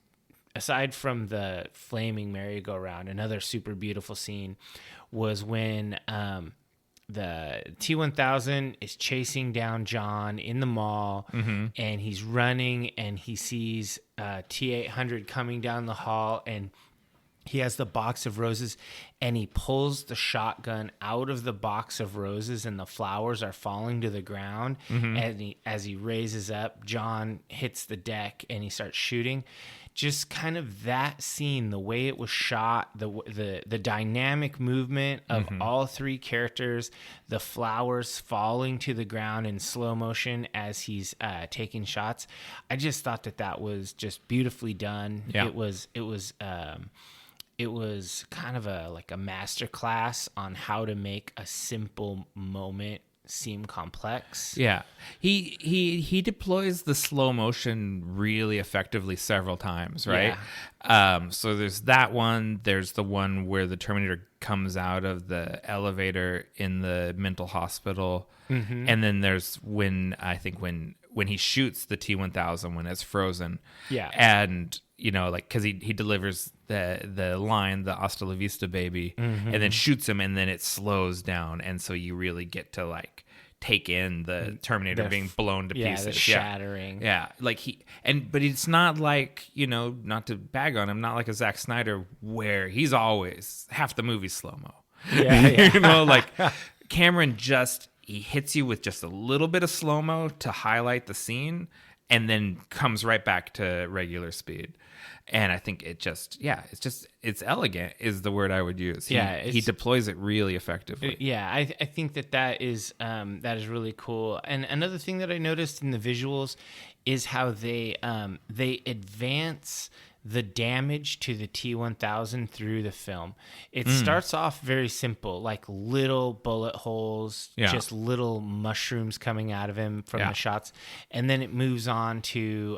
aside from the flaming merry-go-round, another super beautiful scene was when the T-1000 is chasing down John in the mall, and he's running, and he sees T-800 coming down the hall, and he has the box of roses, and he pulls the shotgun out of the box of roses, and the flowers are falling to the ground. And as he raises up, John hits the deck, and he starts shooting. Just kind of that scene, the way it was shot, the dynamic movement of all three characters, the flowers falling to the ground in slow motion as he's taking shots. I just thought that was just beautifully done. Yeah. It was kind of a master class on how to make a simple moment seem complex. Yeah. He deploys the slow motion really effectively several times, right? Yeah. So there's that one. There's the one where the Terminator comes out of the elevator in the mental hospital. And then there's when he shoots the T-1000 when it's frozen. Yeah. And, you know, like, because he delivers the line, the hasta la vista baby, and then shoots him, and then it slows down. And so you really get to, like, take in the Terminator being blown to pieces. The shattering. Yeah. Like but it's not like, you know, not to bag on him, not like a Zack Snyder where he's always half the movie slow-mo. Yeah. You know, like Cameron he hits you with just a little bit of slow-mo to highlight the scene, and then comes right back to regular speed. And I think it's elegant is the word I would use. He deploys it really effectively. Yeah, I think that is really cool. And another thing that I noticed in the visuals is how they advance the damage to the T-1000 through the film. It starts off very simple, like little bullet holes, just little mushrooms coming out of him from the shots. And then it moves on to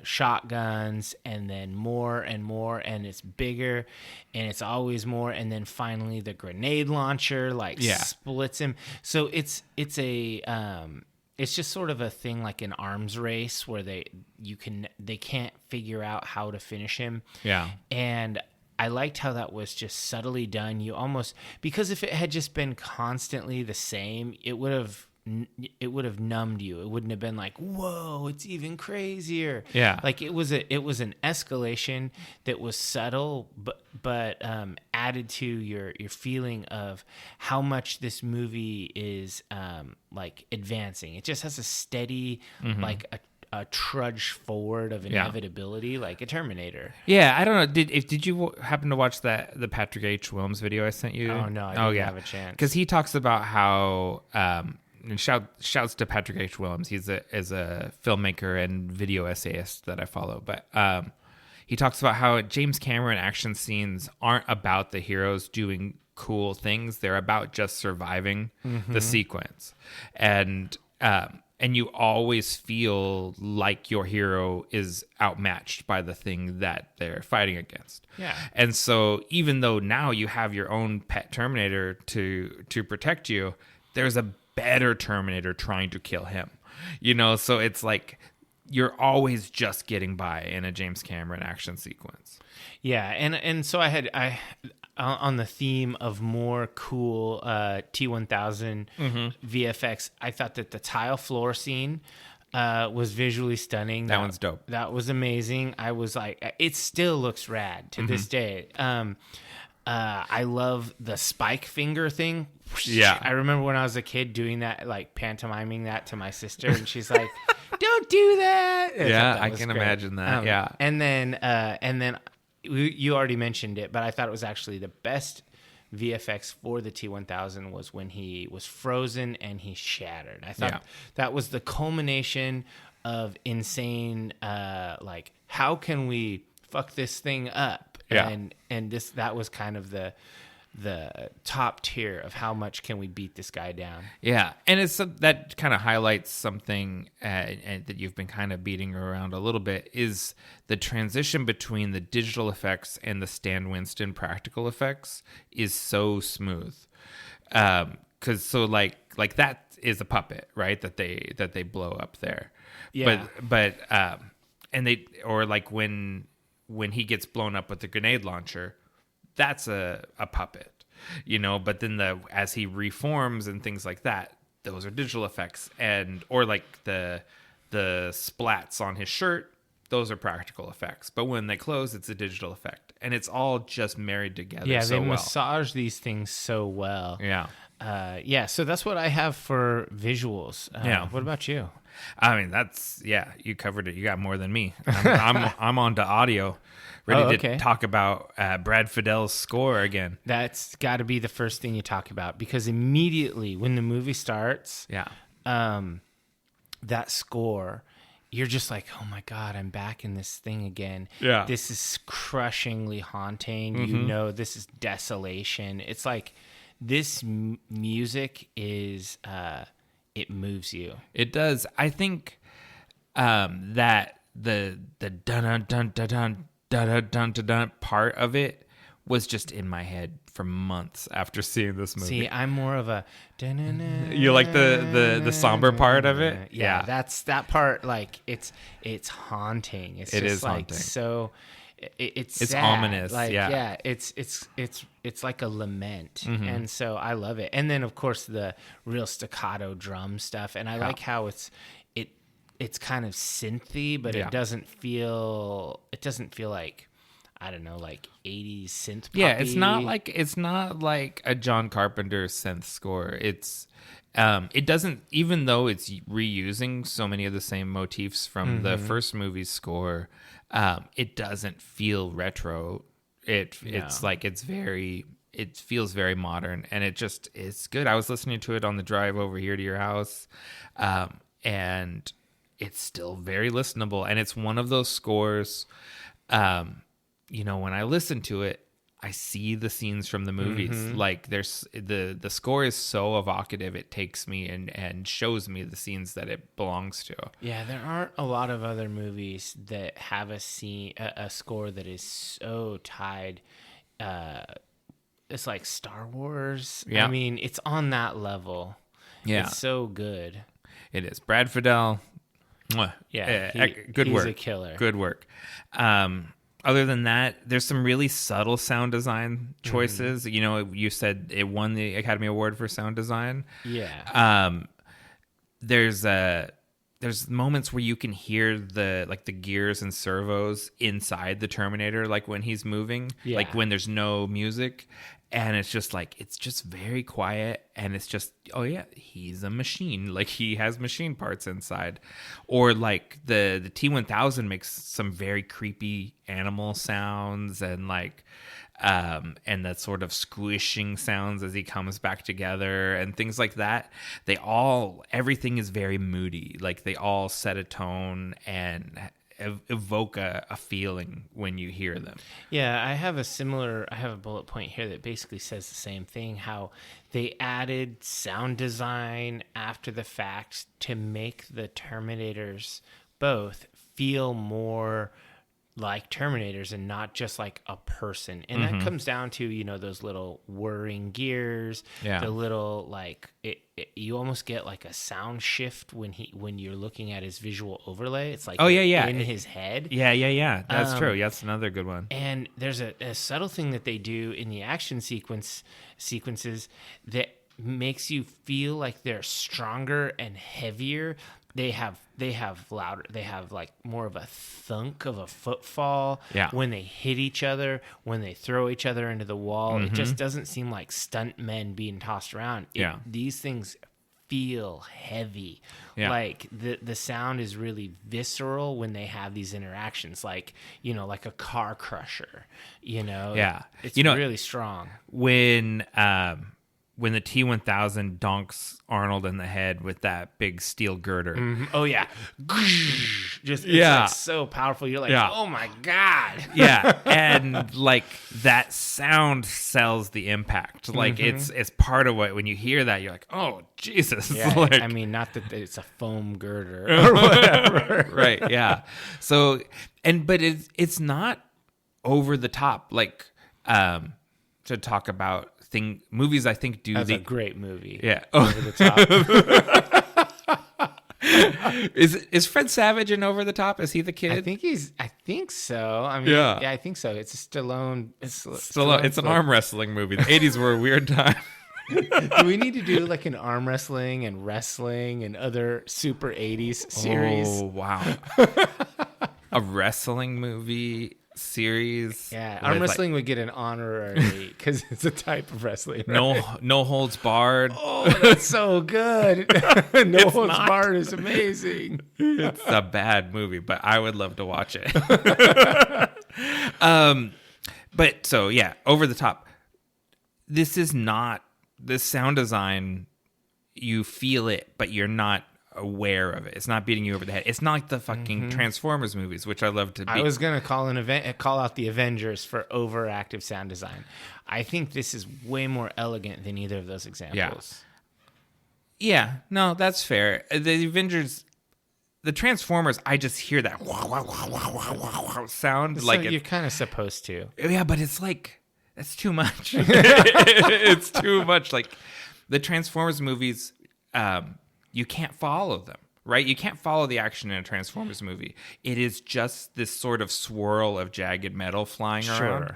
shotguns, and then more and more, and it's bigger, and it's always more. And then finally the grenade launcher splits him. So it's just sort of a thing like an arms race where they can't figure out how to finish him. Yeah. And I liked how that was just subtly done. You almost, because if it had just been constantly the same, it would have it would have numbed you. It wouldn't have been like, whoa, it's even crazier. Yeah. Like it was an escalation that was subtle, but added to your feeling of how much this movie is like advancing. It just has a steady, like a trudge forward of inevitability, like a Terminator. Yeah, I don't know. Did you happen to watch the Patrick H. Willems video I sent you? Oh no, I didn't have a chance. Because he talks about how and shouts to Patrick H. Willems. He's a filmmaker and video essayist that I follow. But he talks about how James Cameron action scenes aren't about the heroes doing cool things. They're about just surviving the sequence, and you always feel like your hero is outmatched by the thing that they're fighting against. Yeah. And so even though now you have your own pet Terminator to protect you, there's a better Terminator trying to kill him. So it's like you're always just getting by in a James Cameron action sequence. Yeah, and so I on the theme of more cool T-1000 VFX, I thought that the tile floor scene was visually stunning. That one's dope. That was amazing. I was like, it still looks rad to this day. I love the spike finger thing. Yeah. I remember when I was a kid doing that, like pantomiming that to my sister, and she's like, "Don't do that." I can imagine that. Yeah. And then you already mentioned it, but I thought it was actually the best VFX for the T-1000 was when he was frozen and he shattered. I thought that was the culmination of insane, like, how can we fuck this thing up? Yeah. And that was kind of the top tier of how much can we beat this guy down. Yeah, and that kind of highlights something and that you've been kind of beating around a little bit, is the transition between the digital effects and the Stan Winston practical effects is so smooth. Because like that is a puppet, right? That they blow up there. Yeah. But and they, or like when he gets blown up with the grenade launcher, that's a puppet, but then as he reforms and things like that, those are digital effects. Or like the splats on his shirt, those are practical effects. But when they close, it's a digital effect. And it's all just married together so well. Yeah, they massage these things so well. Yeah. So that's what I have for visuals. What about you? I mean, you covered it. You got more than me. I'm on to audio. Ready to talk about Brad Fiddel's score again. That's got to be the first thing you talk about, because immediately when the movie starts, that score, you're just like, oh my God, I'm back in this thing again. Yeah. This is crushingly haunting. This is desolation. It's like this music is, it moves you. It does. I think that the dun dun dun dun dun dun dun dun part of it was just in my head for months after seeing this movie. See, I'm more of a you like the somber part of it? Yeah, that's that part. Like it's haunting. It is like haunting. So it's sad. Ominous. Like it's like a lament, and so I love it. And then of course the real staccato drum stuff, and I like how it's kind of synthy, but it doesn't feel like, I don't know, like 80s synth poppy. Yeah, it's not like a John Carpenter synth score. It doesn't, even though it's reusing so many of the same motifs from the first movie's score, it doesn't feel retro. It's like it feels very modern, and it's good. I was listening to it on the drive over here to your house, and it's still very listenable. And it's one of those scores, when I listen to it, I see the scenes from the movies. Like there's the score is so evocative. It takes me and shows me the scenes that it belongs to. Yeah, there aren't a lot of other movies that have a score that is so tied. It's like Star Wars. Yeah. I mean, it's on that level. Yeah. It's so good. It is. Brad Fidel. Yeah. Good work. He's a killer. Good work. Other than that, there's some really subtle sound design choices. You said it won the Academy Award for sound design. Yeah. there's moments where you can hear the gears and servos inside the Terminator, like when he's moving, like when there's no music, and it's just very quiet, and it's just, oh yeah, he's a machine, like he has machine parts inside. Or like the T-1000 makes some very creepy animal sounds, and and that sort of squishing sounds as he comes back together and things like that. Everything is very moody. Like they all set a tone and evoke a feeling when you hear them. Yeah, I have a bullet point here that basically says the same thing, how they added sound design after the fact to make the Terminators both feel more like Terminators and not just like a person. And that comes down to, those little whirring gears, the little, you almost get like a sound shift when you're looking at his visual overlay. It's like in his head. Yeah. That's true. Yeah, that's another good one. And there's a subtle thing that they do in the action sequences that makes you feel like they're stronger and heavier. They have louder. They have like more of a thunk of a footfall when they hit each other, when they throw each other into the wall. It just doesn't seem like stunt men being tossed around. These things feel heavy. Like the sound is really visceral when they have these interactions, like a car crusher. It's really strong. When the T-1000 donks Arnold in the head with that big steel girder. Oh, yeah. It's like so powerful. You're like, oh, my God. Yeah. And, that sound sells the impact. It's part of what, when you hear that, you're like, oh, Jesus. Yeah, not that it's a foam girder or whatever. Right, yeah. So, but it's not over the top. To talk about movies, I think That's a great movie. Yeah, Over the Top. Is Fred Savage in Over the Top? Is he the kid? I think so. I think so. It's a Stallone. It's an arm wrestling movie. The 80s were a weird time. Do we need to do like an arm wrestling and other super 80s series? Oh wow, a wrestling movie series. Yeah, arm wrestling would get an honorary because it's a type of wrestling. Right? No holds barred. Oh, that's so good. No holds barred is amazing. It's a bad movie, but I would love to watch it. But so yeah, Over the Top. This is not this sound design. You feel it, but you're not aware of it. It's not beating you over the head. It's not like the fucking Transformers movies, which I love to be. I was gonna call out the Avengers for overactive sound design. I think this is way more elegant than either of those examples. Yeah, no, that's fair. The Avengers, the Transformers, I just hear that sound. So you're kind of supposed to. Yeah, but it's like that's too much. It's too much. Like the Transformers movies. You can't follow them, right? You can't follow the action in a Transformers movie. It is just this sort of swirl of jagged metal flying around.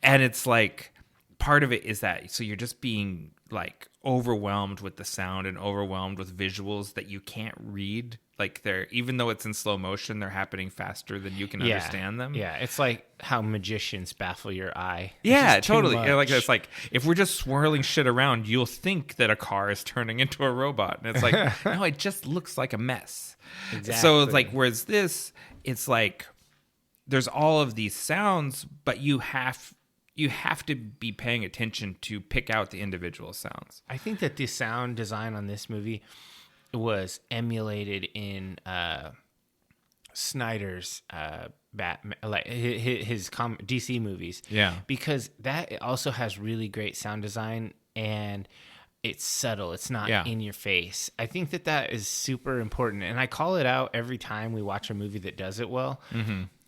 And it's like, part of it is that, so you're just being like overwhelmed with the sound and overwhelmed with visuals that you can't read. Like even though it's in slow motion, they're happening faster than you can understand them. Yeah, it's like how magicians baffle your eye. Yeah, totally. It's like if we're just swirling shit around, you'll think that a car is turning into a robot, and it's like no, it just looks like a mess. Exactly. So it's like, whereas this, it's like there's all of these sounds, but you have to be paying attention to pick out the individual sounds. I think that the sound design on this movie was emulated in Snyder's Batman, like his DC movies. Yeah, because that also has really great sound design and it's subtle. It's not in your face. I think that is super important, and I call it out every time we watch a movie that does it well.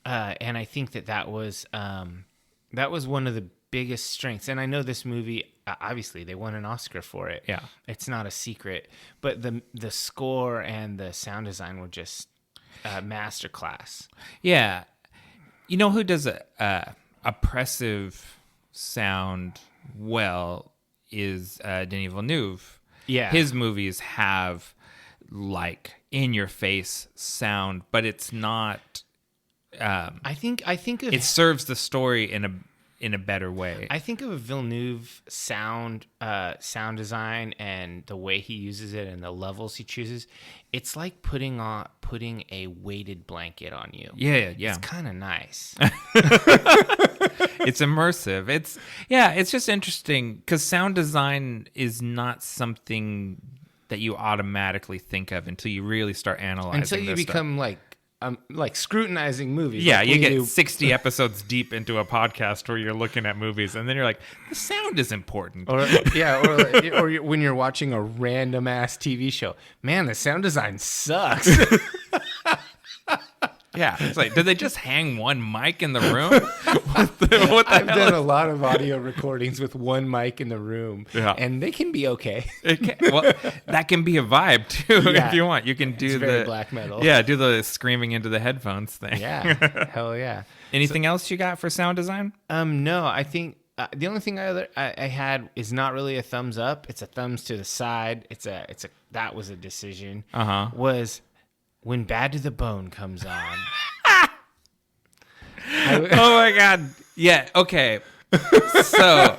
And I think that was one of the biggest strengths. And I know this movie, obviously they won an Oscar for it. Yeah, it's not a secret. But the score and the sound design were just masterclass. Yeah, you know who does a oppressive sound well is Denis Villeneuve. Yeah, his movies have like in your face sound, but it's not. I think it serves the story in a better way. I think of Villeneuve sound design and the way he uses it and the levels he chooses. It's like putting a weighted blanket on you. Yeah. It's kind of nice. It's immersive. It's just interesting because sound design is not something that you automatically think of until you really start analyzing. Until you become like scrutinizing movies. Yeah, like you get 60 episodes deep into a podcast where you're looking at movies, and then you're like, the sound is important. Or when you're watching a random ass TV show, man, the sound design sucks. Yeah, it's like, did they just hang one mic in the room? I've done a lot of audio recordings with one mic in the room, and they can be okay. Well, that can be a vibe too, if you want. You can do very black metal. Yeah, do the screaming into the headphones thing. Yeah, hell yeah. Anything else you got for sound design? No, I think the only thing I had is not really a thumbs up. It's a thumbs to the side. That was a decision. Was when Bad to the Bone comes on. Oh my God. Yeah. Okay. So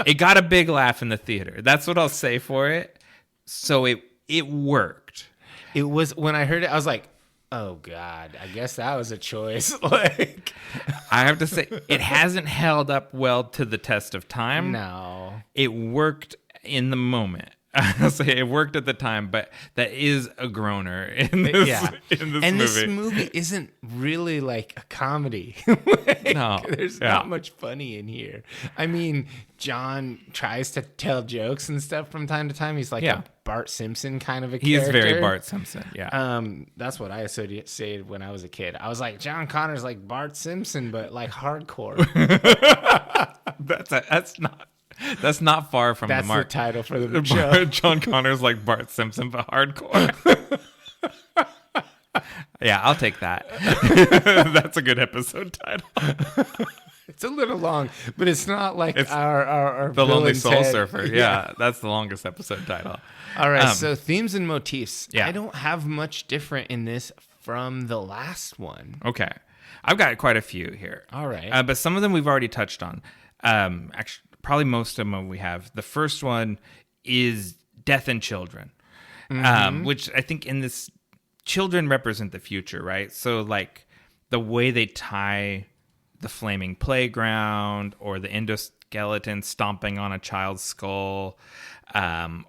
it got a big laugh in the theater. That's what I'll say for it. So it worked. It was, when I heard it, I was like, oh God, I guess that was a choice. Like, I have to say, it hasn't held up well to the test of time. No. It worked in the moment. I'll say it worked at the time, but that is a groaner in this movie. And this movie isn't really like a comedy. No. There's not much funny in here. I mean, John tries to tell jokes and stuff from time to time. He's like a Bart Simpson kind of a character. He is very Bart Simpson, that's what I associated when I was a kid. I was like, John Connor's like Bart Simpson, but like hardcore. That's not far from the mark. That's the title for the show. John Connor's like Bart Simpson, but hardcore. Yeah, I'll take that. That's a good episode title. It's a little long, but it's not like our The Lonely Soul Surfer. Yeah, that's the longest episode title. All right, so themes and motifs. Yeah. I don't have much different in this from the last one. Okay. I've got quite a few here. All right. But some of them we've already touched on. Actually, probably most of them we have. The first one is death and children, which I think in this, children represent the future, right? So like the way they tie the flaming playground or the endoskeleton stomping on a child's skull,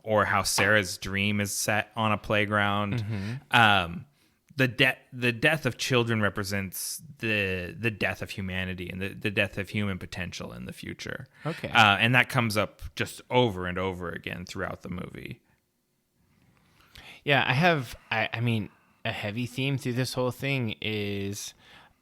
or how Sarah's dream is set on a playground. The death of children represents the death of humanity and the death of human potential in the future. Okay. And that comes up just over and over again throughout the movie. Yeah, I mean, a heavy theme through this whole thing is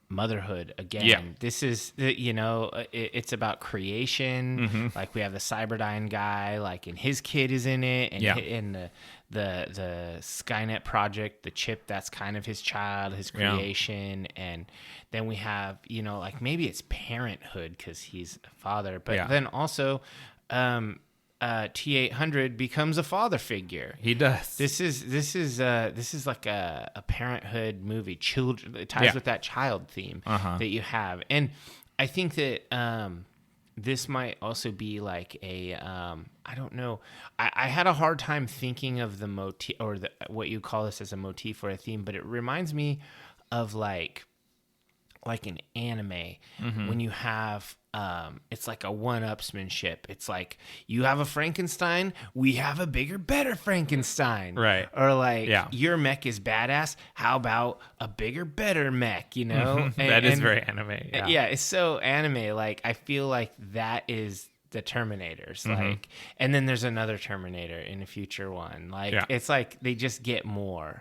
motherhood again. Yeah. This is, it's about creation. Like we have the Cyberdyne guy, like, and his kid is in it, and in the Skynet project, the chip, that's kind of his child, his creation. And then we have, like maybe it's parenthood because he's a father, but then also T-800 becomes a father figure. He does. This is like a parenthood movie. Children, it ties with that child theme that you have, and I think that this might also be like a I don't know. I had a hard time thinking of the motif or what you call this as a motif or a theme, but it reminds me of like an anime when you have it's like a one-upsmanship. It's like, you have a Frankenstein, we have a bigger, better Frankenstein. Right. Or like, your mech is badass, how about a bigger, better mech, That is very anime. Yeah, it's so anime. Like, I feel like that is the Terminators. Like, and then there's another Terminator in a future one. Like, it's like they just get more.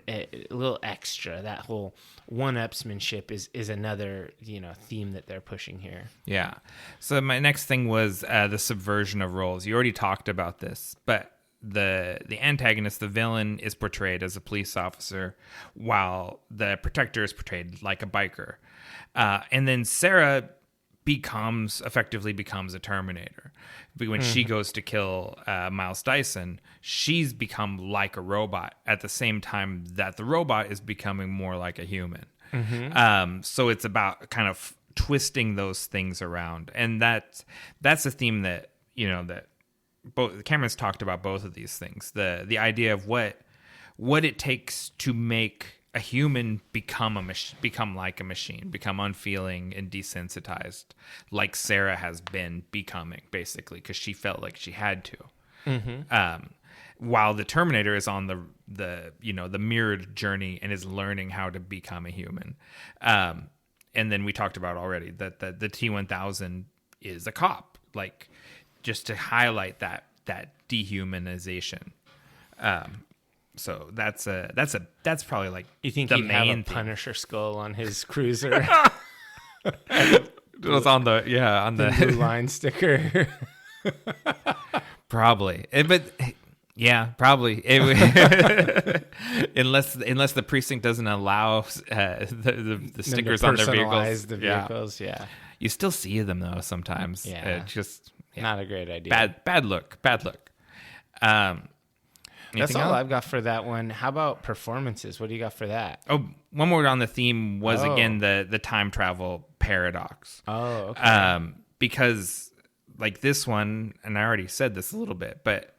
A little extra. That whole one-upsmanship is another theme that they're pushing here. Yeah. So my next thing was the subversion of roles. You already talked about this, but the antagonist, the villain, is portrayed as a police officer, while the protector is portrayed like a biker. And then Sarah effectively becomes a Terminator. But when she goes to kill Miles Dyson, she's become like a robot at the same time that the robot is becoming more like a human. So it's about kind of twisting those things around, and that's a theme that that both Cameron's talked about both of these things. The idea of what it takes to make a human become like a machine, become unfeeling and desensitized, like Sarah has been becoming, basically, because she felt like she had to. While the Terminator is on the mirrored journey and is learning how to become a human. And then we talked about already that the T-1000 is a cop, like, just to highlight that dehumanization. So that's probably like, you think the he'd have a main thing. Punisher skull on his cruiser? It was on the blue line sticker. Probably, but yeah, probably. Unless the precinct doesn't allow the stickers on their vehicles. The vehicles, yeah. You still see them though sometimes. Yeah, just not a great idea. Bad look. That's all I've got for that one. How about performances? What do you got for that? Oh, one more on the theme was again the time travel paradox. Oh, okay. Because like this one, and I already said this a little bit, but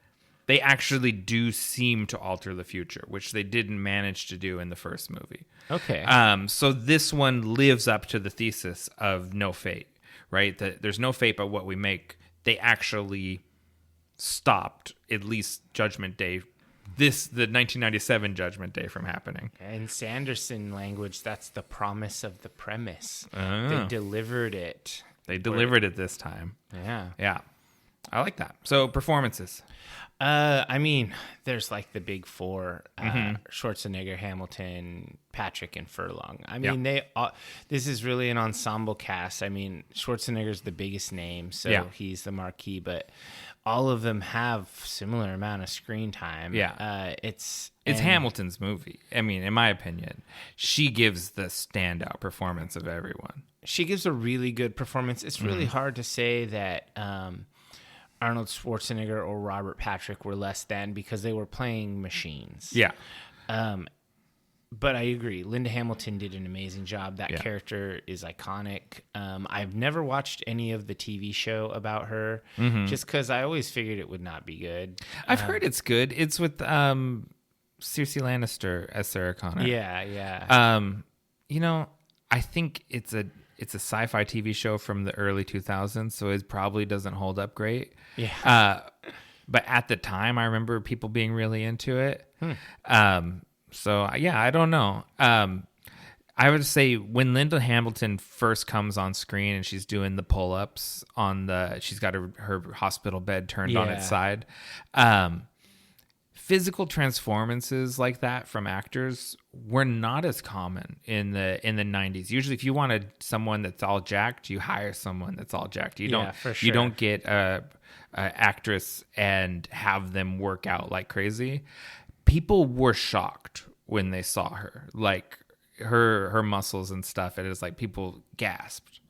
they actually do seem to alter the future, which they didn't manage to do in the first movie. Okay. So this one lives up to the thesis of no fate, right? That there's no fate but what we make. They actually stopped at least Judgment Day, the 1997 Judgment Day, from happening. In Sanderson language, that's the promise of the premise. They delivered it. They delivered it this time. Yeah. I like that. So performances. I mean, there's like the big four: Schwarzenegger, Hamilton, Patrick, and Furlong. I mean, this is really an ensemble cast. I mean, Schwarzenegger's the biggest name, so he's the marquee. But all of them have similar amount of screen time. Yeah, it's Hamilton's movie. I mean, in my opinion, she gives the standout performance of everyone. She gives a really good performance. It's really hard to say that Arnold Schwarzenegger or Robert Patrick were less than, because they were playing machines. Yeah. But I agree. Linda Hamilton did an amazing job. That character is iconic. I've never watched any of the TV show about her, just because I always figured it would not be good. I've heard it's good. It's with Cersei Lannister as Sarah Connor. Yeah. I think it's a sci-fi TV show from the early 2000s, so it probably doesn't hold up great. Yeah. But at the time, I remember people being really into it. So, yeah, I don't know. I would say when Linda Hamilton first comes on screen and she's doing the pull-ups she's got her hospital bed turned on its side. Physical transformances like that from actors were not as common in the 90s. Usually, if you wanted someone that's all jacked, you hire someone that's all jacked. You don't get a actress and have them work out like crazy. People were shocked when they saw her, like her muscles and stuff. It is like people gasped.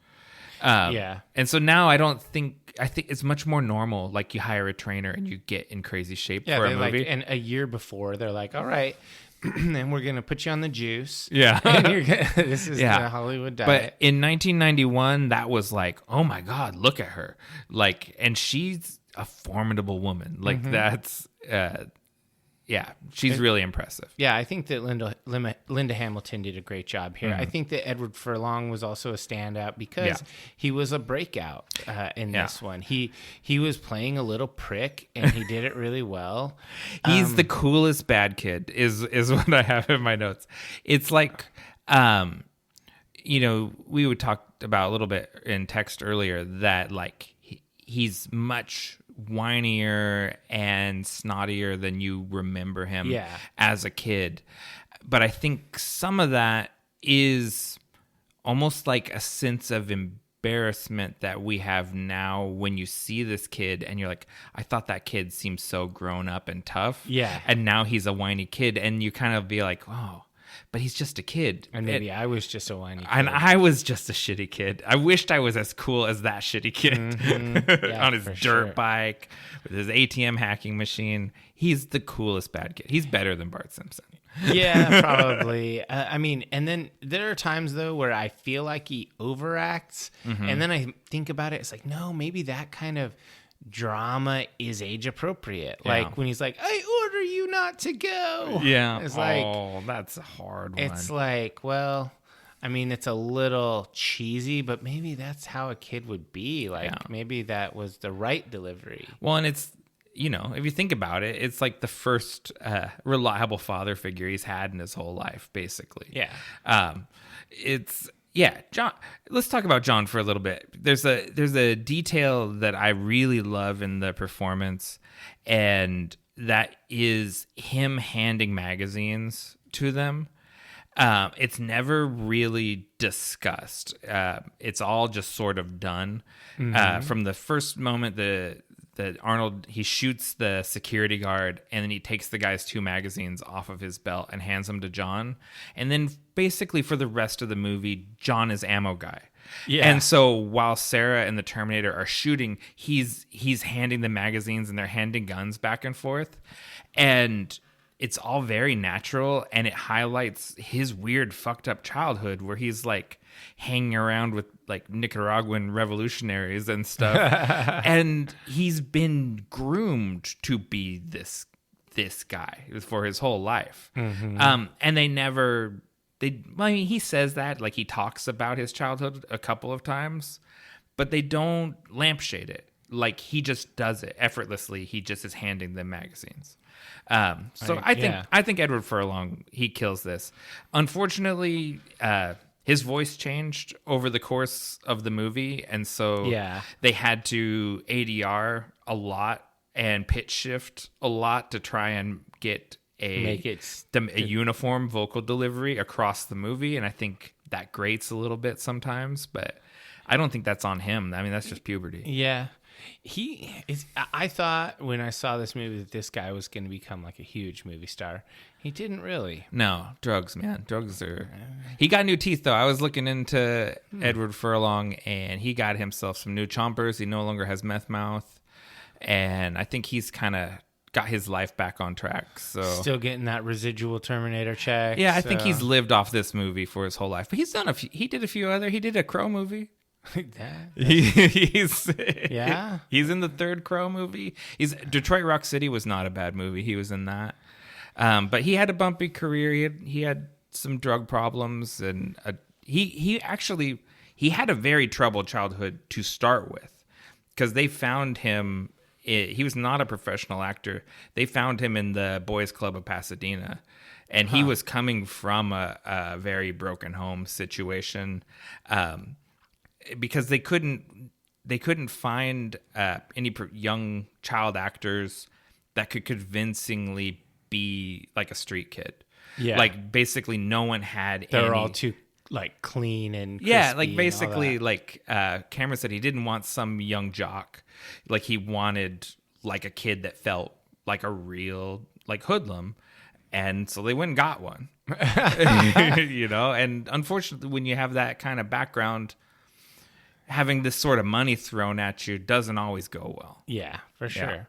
And so now I think it's much more normal. Like, you hire a trainer and you get in crazy shape for a movie. And a year before, they're like, all right, and we're going to put you on the juice. Yeah. And this is the Hollywood diet. But in 1991, that was like, oh my God, look at her. Like, and she's a formidable woman. Like, that's, she's really impressive. Yeah, I think that Linda Hamilton did a great job here. I think that Edward Furlong was also a standout because he was a breakout in this one. He was playing a little prick, and he did it really well. He's the coolest bad kid, is what I have in my notes. It's like, we would talk about a little bit in text earlier that, like, he's much whinier and snottier than you remember him as a kid. But I think some of that is almost like a sense of embarrassment that we have now when you see this kid and you're like, I thought that kid seemed so grown up and tough. Yeah. And now he's a whiny kid. And you kind of be like, oh, but he's just a kid. And maybe I was just a whiny kid. And I was just a shitty kid. I wished I was as cool as that shitty kid on his dirt bike with his ATM hacking machine. He's the coolest bad kid. He's better than Bart Simpson. Yeah, probably. I mean, and then there are times though where I feel like he overacts, and then I think about it. It's like, no, maybe that kind of drama is age appropriate. Yeah. Like when he's like, "I order you not to go." Yeah, it's like, oh, that's a hard one. It's like, well, I mean, it's a little cheesy, but maybe that's how a kid would be. Like maybe that was the right delivery. Well, and it's, you know, if you think about it, it's like the first reliable father figure he's had in his whole life, basically. Yeah. John. Let's talk about John for a little bit. There's a detail that I really love in the performance, and that is him handing magazines to them. It's never really discussed. It's all just sort of done. From the first moment that Arnold, he shoots the security guard, and then he takes the guy's 2 magazines off of his belt and hands them to John. And then basically for the rest of the movie, John is ammo guy. Yeah. And so while Sarah and the Terminator are shooting, he's handing the magazines, and they're handing guns back and forth. And it's all very natural, and it highlights his weird fucked up childhood where he's like hanging around with like Nicaraguan revolutionaries and stuff. And he's been groomed to be this guy for his whole life. And he says that, like, he talks about his childhood a couple of times, but they don't lampshade it. Like, he just does it effortlessly. He just is handing them magazines. I think Edward Furlong, he kills this. Unfortunately, his voice changed over the course of the movie, and so they had to ADR a lot and pitch shift a lot to try and get a uniform vocal delivery across the movie, and I think that grates a little bit sometimes, but I don't think that's on him. I mean, that's just puberty. Yeah. I thought when I saw this movie that this guy was going to become like a huge movie star. He didn't really. No, drugs, man. Drugs are... He got new teeth, though. I was looking into Edward Furlong, and he got himself some new chompers. He no longer has meth mouth, and I think he's kind of got his life back on track. So still getting that residual Terminator check. Yeah, I think he's lived off this movie for his whole life. But he's done he did a few other... He did a Crow movie. He's in the third Crow movie. Detroit Rock City was not a bad movie. He was in that, but he had a bumpy career. He had some drug problems, and he had a very troubled childhood to start with, because they found him. He was not a professional actor. They found him in the Boys Club of Pasadena, and he was coming from a very broken home situation. Because they couldn't find any young child actors that could convincingly be like a street kid. Yeah, like basically no one had. They're all too like clean and crispy. Yeah, like basically like Cameron said, he didn't want some young jock. Like he wanted like a kid that felt like a real like hoodlum, and so they went and got one. You know, and unfortunately, when you have that kind of background, having this sort of money thrown at you doesn't always go well. Yeah, for sure.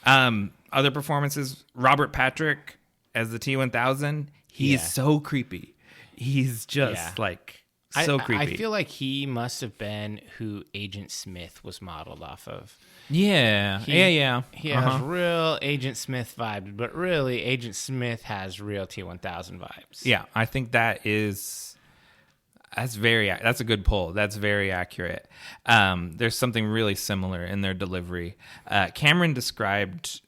Other performances, Robert Patrick as the T-1000, he's so creepy. He's just so creepy. I feel like he must have been who Agent Smith was modeled off of. Yeah. He has real Agent Smith vibes, but really Agent Smith has real T-1000 vibes. Yeah, I think that's a good pull. That's very accurate. There's something really similar in their delivery. Cameron described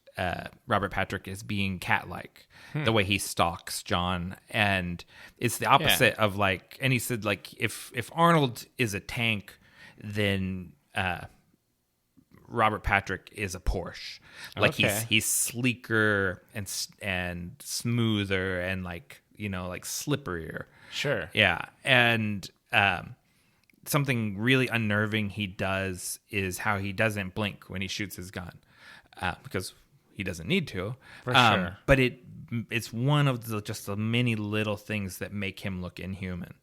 Robert Patrick as being cat-like, the way he stalks John, and it's the opposite of like. And he said like if Arnold is a tank, then Robert Patrick is a Porsche. Like he's sleeker and smoother and like slipperier. Sure. Yeah. And something really unnerving he does is how he doesn't blink when he shoots his gun, because he doesn't need to. For sure. But it it's one of just the many little things that make him look inhuman.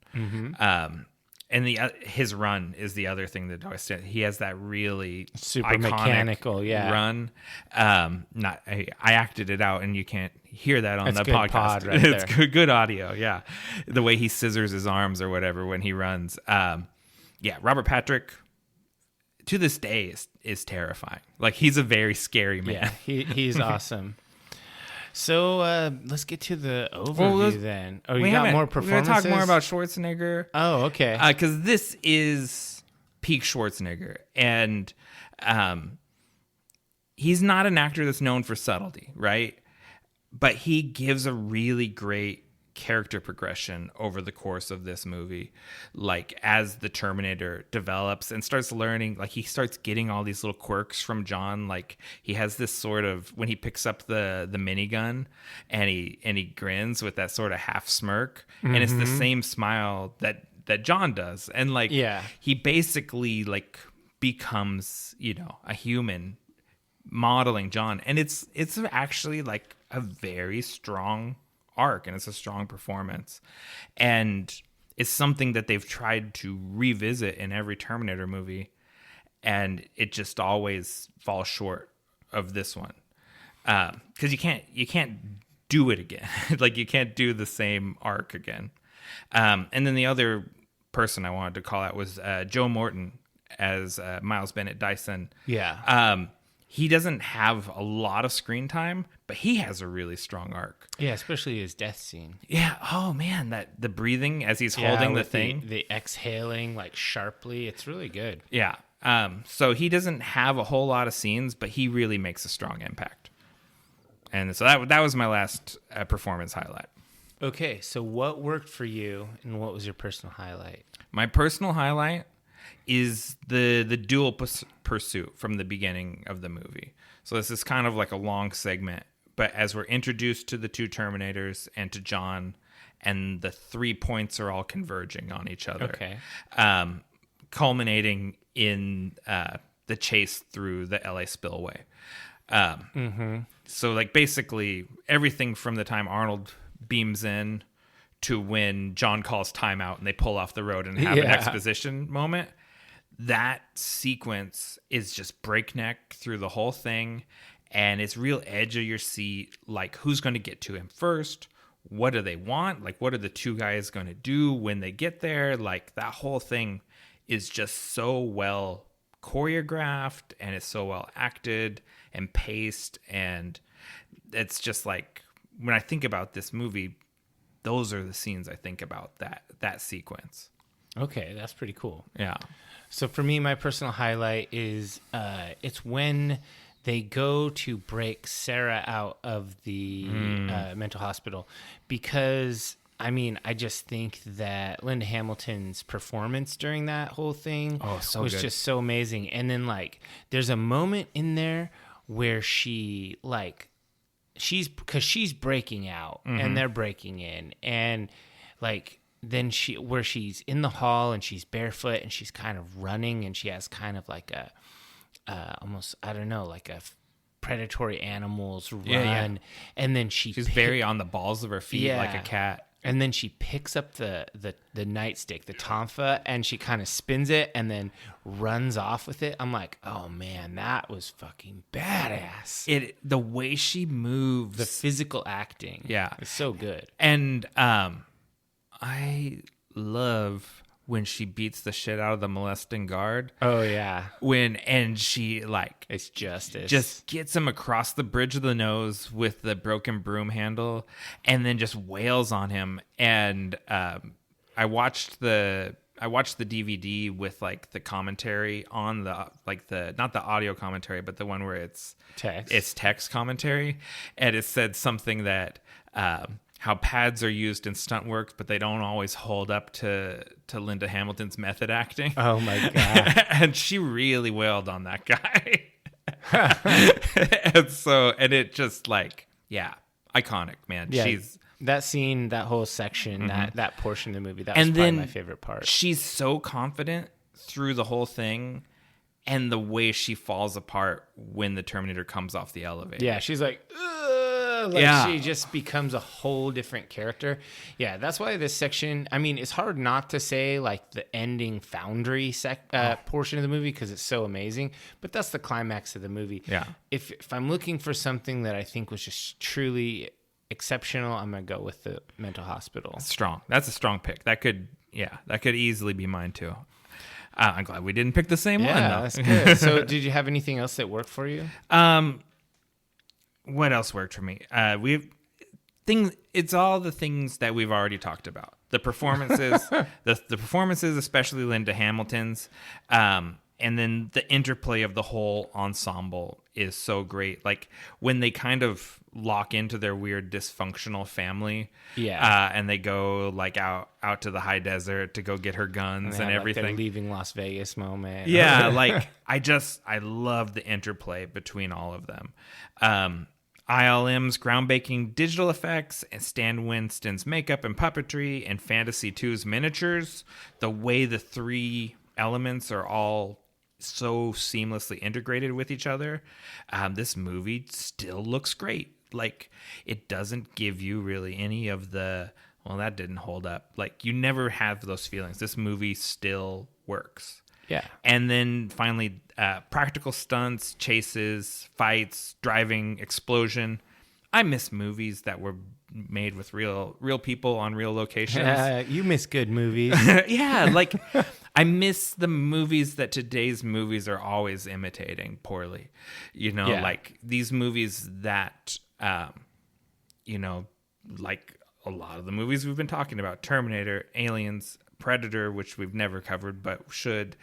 And his run is the other thing that always stands. He has that really super mechanical run. I acted it out, and you can't hear that on the podcast. Pod right it's there. good audio. Yeah, the way he scissors his arms or whatever when he runs. Robert Patrick to this day is terrifying. Like, he's a very scary man. Yeah, he's awesome. So let's get to the overview then. Oh, you got more performances? We're going to talk more about Schwarzenegger. Oh, okay. Because this is peak Schwarzenegger. And he's not an actor that's known for subtlety, right? But he gives a really great character progression over the course of this movie. Like, as the Terminator develops and starts learning, like, he starts getting all these little quirks from John. Like, he has this sort of, when he picks up the minigun and he grins with that sort of half smirk, and it's the same smile that John does. And like, he basically like becomes, a human modeling John. And it's actually like a very strong arc, and it's a strong performance, and it's something that they've tried to revisit in every Terminator movie, and it just always falls short of this one, because you can't do it again. Like, you can't do the same arc again. And then the other person I wanted to call out was Joe Morton as Miles Bennett Dyson. He doesn't have a lot of screen time, but he has a really strong arc. Yeah, especially his death scene. Yeah. Oh man, the breathing as he's holding the thing, the exhaling like sharply. It's really good. Yeah. So he doesn't have a whole lot of scenes, but he really makes a strong impact. And so that was my last performance highlight. Okay, so what worked for you, and what was your personal highlight? My personal highlight is the dual pursuit from the beginning of the movie. So this is kind of like a long segment, but as we're introduced to the two Terminators and to John, and the 3 points are all converging on each other. Okay. Culminating in the chase through the LA spillway. So like, basically everything from the time Arnold beams in to when John calls timeout and they pull off the road and have an exposition moment. That sequence is just breakneck through the whole thing, and it's real edge of your seat. Like, who's going to get to him first? What do they want? Like, what are the two guys going to do when they get there? Like, that whole thing is just so well choreographed, and it's so well acted and paced, and it's just like, when I think about this movie, those are the scenes I think about, that sequence. Okay, that's pretty cool. Yeah. So for me, my personal highlight is it's when they go to break Sarah out of the mental hospital, because I just think that Linda Hamilton's performance during that whole thing was just so amazing. And then like, there's a moment in there where she's breaking out and they're breaking in, and like, then she's in the hall and she's barefoot and she's kind of running, and she has kind of like a almost, I don't know, like a predatory animals run. And then she's very on the balls of her feet, like a cat. And then she picks up the nightstick, the tonfa, and she kind of spins it and then runs off with it. I'm like, oh man, that was fucking badass. The way she moves, the physical acting, is so good. And I love when she beats the shit out of the molesting guard. Oh yeah. And she like, it's justice. Just gets him across the bridge of the nose with the broken broom handle, and then just wails on him. And I watched the DVD with like the commentary on the not the audio commentary, but the one where it's text commentary, and it said something that how pads are used in stunt work, but they don't always hold up to Linda Hamilton's method acting. Oh my God. And she really wailed on that guy. and it just like, iconic, man. Yeah, that scene, that whole section, that portion of the movie, that was probably my favorite part. She's so confident through the whole thing, and the way she falls apart when the Terminator comes off the elevator. Yeah, she's like, ugh. she just becomes a whole different character. Yeah, that's why this section, I mean, it's hard not to say like the ending foundry portion of the movie because it's so amazing, but that's the climax of the movie. Yeah. If I'm looking for something that I think was just truly exceptional, I'm going to go with the mental hospital. Strong. That's a strong pick. That could easily be mine too. I'm glad we didn't pick the same one, though. That's good. So did you have anything else that worked for you? What else worked for me? It's all the things that we've already talked about. The performances, the performances, especially Linda Hamilton's, and then the interplay of the whole ensemble is so great. Like when they kind of lock into their weird dysfunctional family, and they go like out to the high desert to go get her guns and everything. Like their leaving Las Vegas moment. Yeah, like I love the interplay between all of them. ILM's groundbreaking digital effects and Stan Winston's makeup and puppetry and Fantasy 2's miniatures, the way the three elements are all so seamlessly integrated with each other. This movie still looks great. Like it doesn't give you really any of the, well, that didn't hold up. Like you never have those feelings. This movie still works. Yeah. And then finally, practical stunts, chases, fights, driving, explosion. I miss movies that were made with real people on real locations. You miss good movies. Yeah, like I miss the movies that today's movies are always imitating poorly. Like these movies that, like a lot of the movies we've been talking about, Terminator, Aliens, Predator, which we've never covered but should.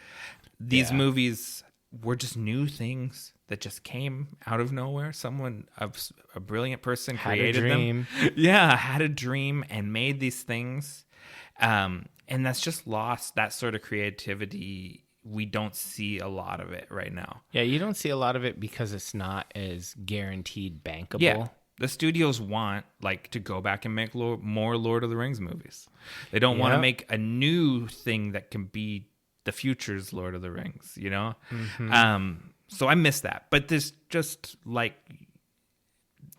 These movies were just new things that just came out of nowhere. Someone, a brilliant person, created them. Yeah, had a dream and made these things. And that's just lost. That sort of creativity, we don't see a lot of it right now. Yeah, you don't see a lot of it because it's not as guaranteed bankable. Yeah. The studios want to go back and make more Lord of the Rings movies. They don't want to make a new thing that can be the future's Lord of the Rings, Mm-hmm. So I miss that. But this just like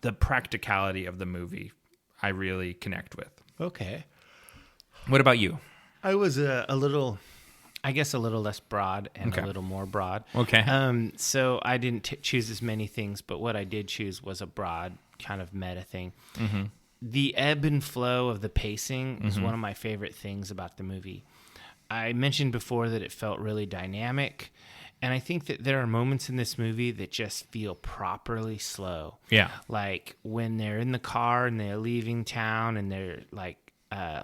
the practicality of the movie, I really connect with. Okay. What about you? I was a little less broad and a little more broad. Okay. So I didn't choose as many things, but what I did choose was a broad kind of meta thing. Mm-hmm. The ebb and flow of the pacing is one of my favorite things about the movie. I mentioned before that it felt really dynamic, and I think that there are moments in this movie that just feel properly slow. Yeah. Like when they're in the car and they're leaving town and they're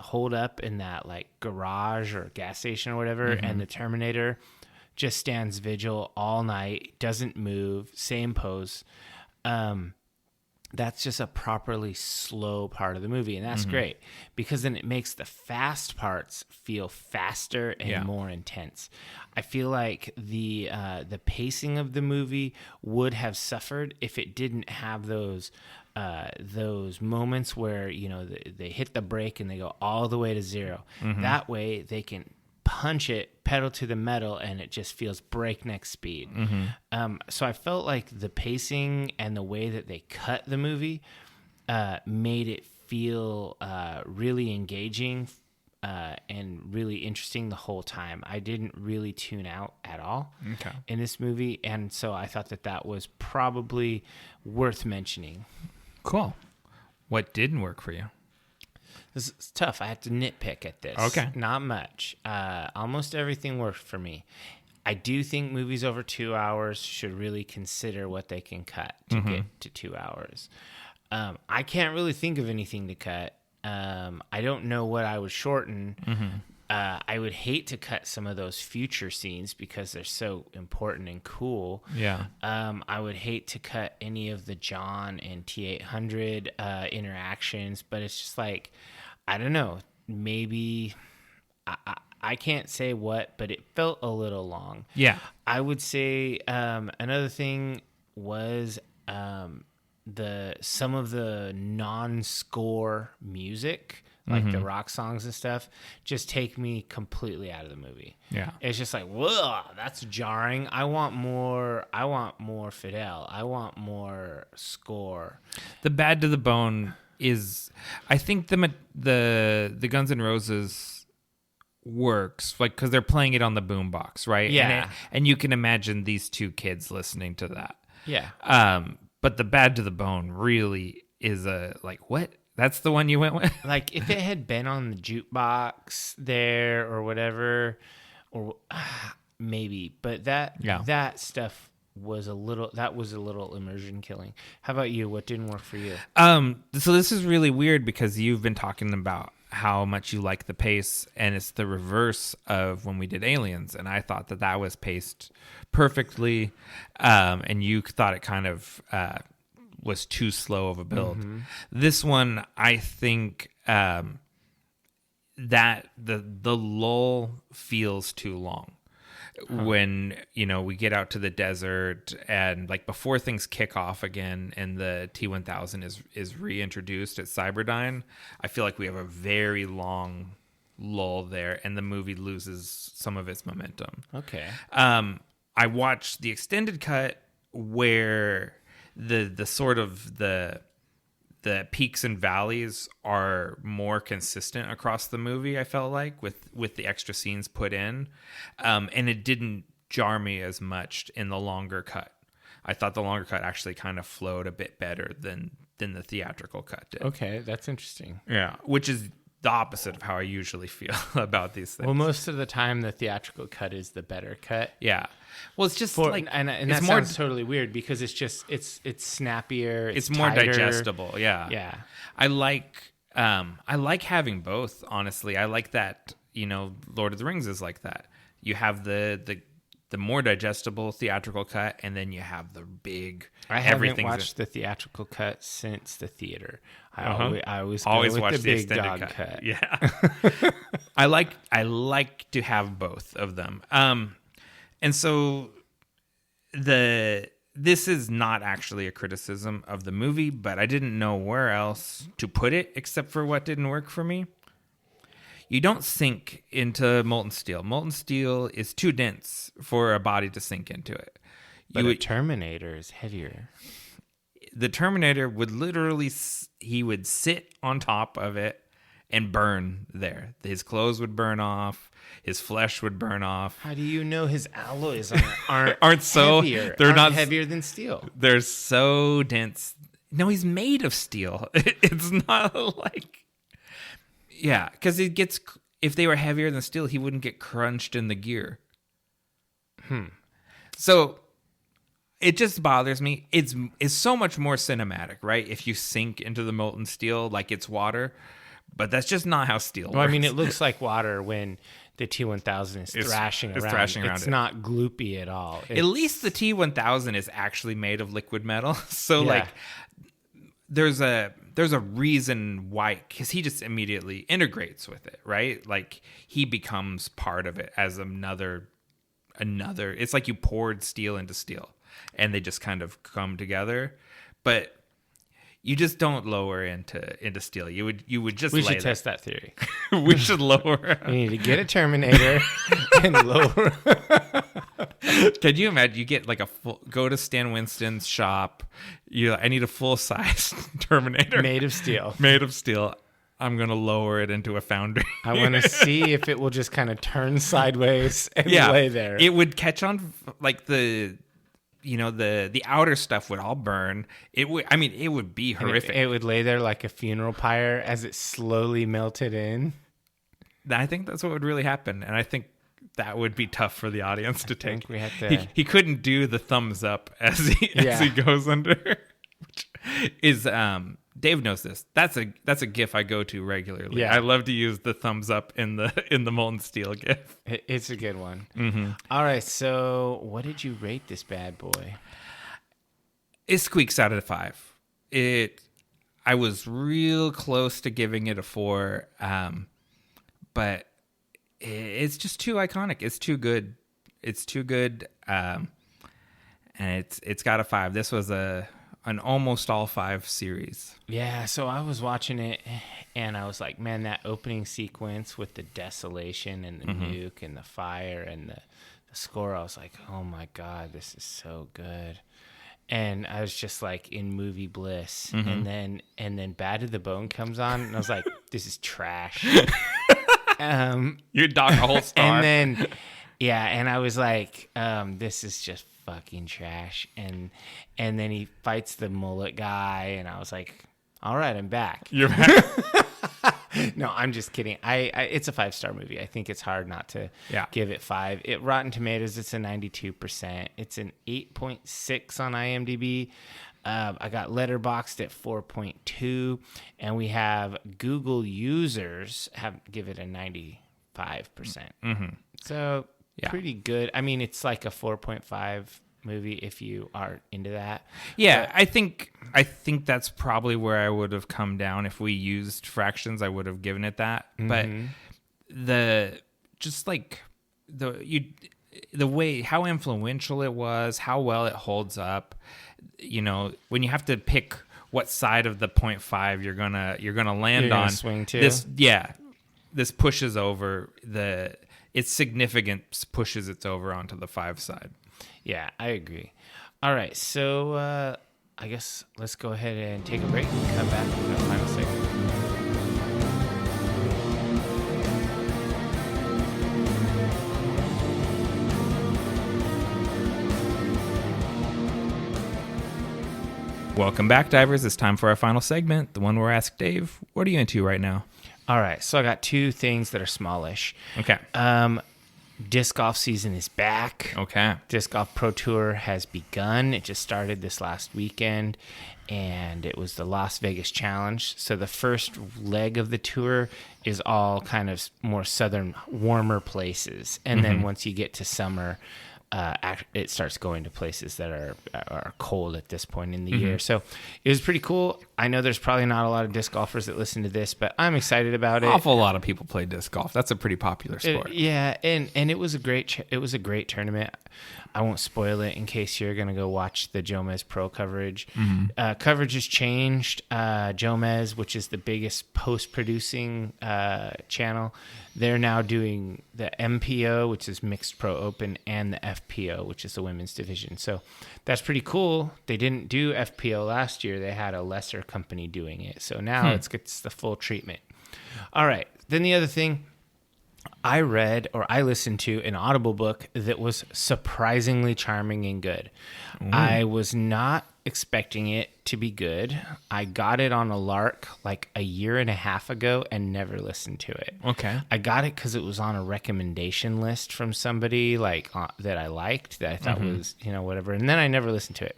holed up in that garage or gas station or whatever, and the Terminator just stands vigil all night, doesn't move, same pose. That's just a properly slow part of the movie, and that's great because then it makes the fast parts feel faster and more intense. I feel like the pacing of the movie would have suffered if it didn't have those moments where they hit the brake and they go all the way to zero. That way they can punch it pedal to the metal and it just feels breakneck speed. So I felt like the pacing and the way that they cut the movie made it feel really engaging and really interesting the whole time. I didn't really tune out at all in this movie, and so I thought that was probably worth mentioning. Cool. What didn't work for you? This is tough. I had to nitpick at this. Okay. Not much. Almost everything worked for me. I do think movies over 2 hours should really consider what they can cut to get to 2 hours. I can't really think of anything to cut. I don't know what I would shorten. I would hate to cut some of those future scenes because they're so important and cool. Yeah. I would hate to cut any of the John and T-800 interactions, but it's just I don't know. Maybe I can't say what, but it felt a little long. Yeah. I would say another thing was some of the non-score music. like the rock songs and stuff, just take me completely out of the movie. Yeah. It's just like, whoa, that's jarring. I want more Fidel. I want more score. The Bad to the Bone is, I think the Guns N' Roses works, like, because they're playing it on the boombox, right? Yeah. And you can imagine these two kids listening to that. Yeah. But the Bad to the Bone really is what? That's the one you went with? Like, if it had been on the jukebox there or whatever, or maybe, but that stuff was a little immersion killing. How about you? What didn't work for you? So this is really weird because you've been talking about how much you like the pace, and it's the reverse of when we did Aliens, and I thought that was paced perfectly, and you thought it kind of was too slow of a build. This one, I think that the lull feels too long. When we get out to the desert and like before things kick off again and the T-1000 is reintroduced at Cyberdyne, I feel like we have a very long lull there and the movie loses some of its momentum. Okay. I watched the extended cut where the sort of the peaks and valleys are more consistent across the movie, I felt like, with the extra scenes put in. And it didn't jar me as much in the longer cut. I thought the longer cut actually kind of flowed a bit better than the theatrical cut did. Okay, that's interesting. Yeah, which is the opposite of how I usually feel about these things. Well, most of the time, the theatrical cut is the better cut. Yeah. Well, it's just and that sounds totally weird because it's just it's snappier. It's more tighter. digestible. Yeah. Yeah. I like having both. Honestly, I like that. Lord of the Rings is like that. You have the more digestible theatrical cut, and then you have the big. I haven't watched the theatrical cut since the theater. I always watch the big dog cut. Yeah. I like to have both of them. And so this is not actually a criticism of the movie, but I didn't know where else to put it except for what didn't work for me. You don't sink into molten steel. Molten steel is too dense for a body to sink into it. But a Terminator is heavier. The Terminator would literally, he would sit on top of it and burn there. His clothes would burn off. His flesh would burn off. How do you know his alloys aren't heavier? They're not heavier than steel. They're so dense. No, he's made of steel. It's not like, yeah, because if they were heavier than steel, he wouldn't get crunched in the gear. So it just bothers me. It's so much more cinematic, right? If you sink into the molten steel like it's water, but that's just not how steel works. Well, I mean, it looks like water when the T-1000 is thrashing around. It's not gloopy at all. At least the T-1000 is actually made of liquid metal. So like there's a reason why, because he just immediately integrates with it, right? Like he becomes part of it as another. It's like you poured steel into steel, and they just kind of come together. But you just don't lower into steel. You would just. We should test that theory. We should lower. We need to get a Terminator and lower. Can you imagine? You get like go to Stan Winston's shop. I need a full size Terminator made of steel. Made of steel. I'm gonna lower it into a foundry. I want to see if it will just kind of turn sideways and lay there. It would catch on like the outer stuff would all burn. It would be horrific. It would lay there like a funeral pyre as it slowly melted in. I think that's what would really happen, and I think that would be tough for the audience to take. We have to. He couldn't do the thumbs up as he goes under. Which is Dave knows this. That's a GIF I go to regularly. Yeah. I love to use the thumbs up in the molten steel GIF. It's a good one. Mm-hmm. All right, so what did you rate this bad boy? It squeaks out of 5. I was real close to giving it a 4, but it's just too iconic. It's too good. It's too good, and it's got a 5. This was a an almost all 5 series. Yeah, so I was watching it, and I was like, man, that opening sequence with the desolation and the nuke and the fire and the score, I was like, oh my God, this is so good. And I was just like in movie bliss. And then Bad to the Bone comes on, and I was like, this is trash. You dog a whole star. And then, yeah, and I was like, this is just fucking trash. And then he fights the mullet guy, and I was like, all right, I'm back. You're back. No, I'm just kidding. It's a 5-star movie. I think it's hard not to give it 5. Rotten Tomatoes, it's a 92%. It's an 8.6 on IMDb. I got Letterboxd at 4.2, and we have Google users give it a 95%. So pretty good. I mean, it's like a 4.5 movie if you are into that. Yeah, but I think that's probably where I would have come down if we used fractions. I would have given it that. But the way how influential it was, how well it holds up, you know, when you have to pick what side of the 0.5 you're gonna land on, swing to. This pushes over its significance pushes it over onto the 5 side. Yeah, I agree. All right, so I guess let's go ahead and take a break and come back with our final segment. Welcome back, divers. It's time for our final segment, the one where I ask Dave, what are you into right now? All right, so I got 2 things that are smallish. Okay. Disc golf season is back. Okay. Disc Golf Pro Tour has begun. It just started this last weekend, and it was the Las Vegas Challenge. So the first leg of the tour is all kind of more southern, warmer places. And then once you get to summer, it starts going to places that are cold at this point in the year. So it was pretty cool. I know there's probably not a lot of disc golfers that listen to this, but I'm excited about it. Awful lot of people play disc golf. That's a pretty popular sport. And it was a great tournament. I won't spoil it in case you're going to go watch the Jomez Pro coverage. Coverage has changed. Jomez, which is the biggest post-producing channel, they're now doing the MPO, which is Mixed Pro Open, and the FPO, which is the women's division. So that's pretty cool. They didn't do FPO last year. They had a lesser company doing it. So now it's the full treatment. All right. Then the other thing, I listened to an Audible book that was surprisingly charming and good. I was not expecting it to be good. I got it on a lark like a year and a half ago and never listened to it. Okay. I got it because it was on a recommendation list from somebody that I liked, that I thought was, whatever. And then I never listened to it.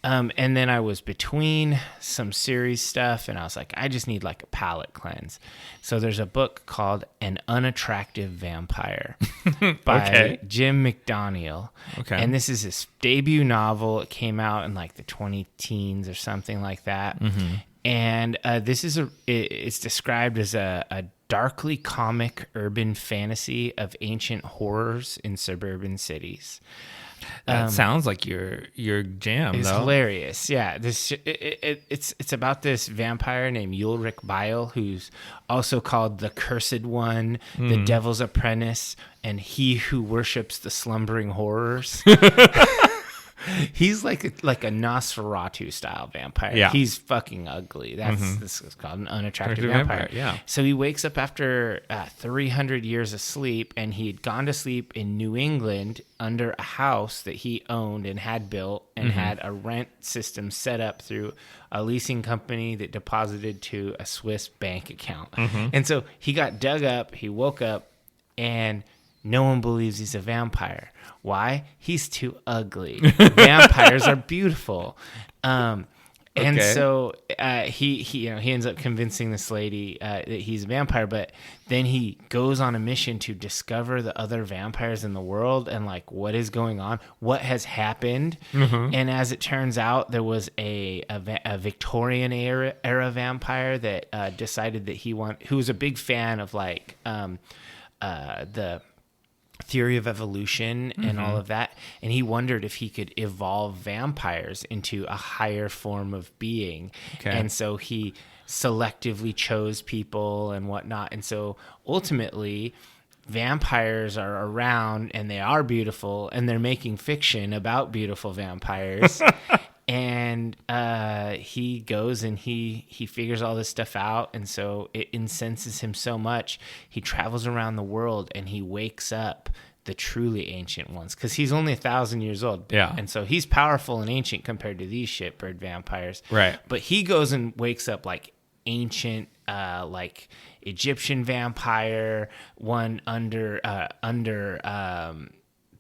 And then I was between some series stuff, and I was like, I just need like a palate cleanse. So there's a book called An Unattractive Vampire by Jim McDaniel. Okay. And this is his debut novel. It came out in like the 20-teens or something like that. And this is it's described as a darkly comic urban fantasy of ancient horrors in suburban cities. That sounds like your jam. It's though. Hilarious. Yeah, it's about this vampire named Ulrich Beil, who's also called the Cursed One, the Devil's Apprentice, and he who worships the slumbering horrors. He's like a Nosferatu style vampire. Yeah. He's fucking ugly. This is called an unattractive vampire. Yeah. So he wakes up after 300 years of sleep, and he had gone to sleep in New England under a house that he owned and had built, and had a rent system set up through a leasing company that deposited to a Swiss bank account. And so he got dug up. He woke up, and no one believes he's a vampire. Why? He's too ugly. Vampires are beautiful. And so he ends up convincing this lady that he's a vampire, but then he goes on a mission to discover the other vampires in the world and like what is going on, what has happened. And as it turns out, there was a Victorian era vampire that decided that who was a big fan of like the theory of evolution and all of that, and he wondered if he could evolve vampires into a higher form of being. And so he selectively chose people and whatnot, and so ultimately vampires are around and they are beautiful, and they're making fiction about beautiful vampires. And he goes and he figures all this stuff out, and so it incenses him so much. He travels around the world and he wakes up the truly ancient ones, because he's only 1,000 years old. Yeah. And so he's powerful and ancient compared to these shitbird vampires. Right. But he goes and wakes up like ancient, like Egyptian vampire, one under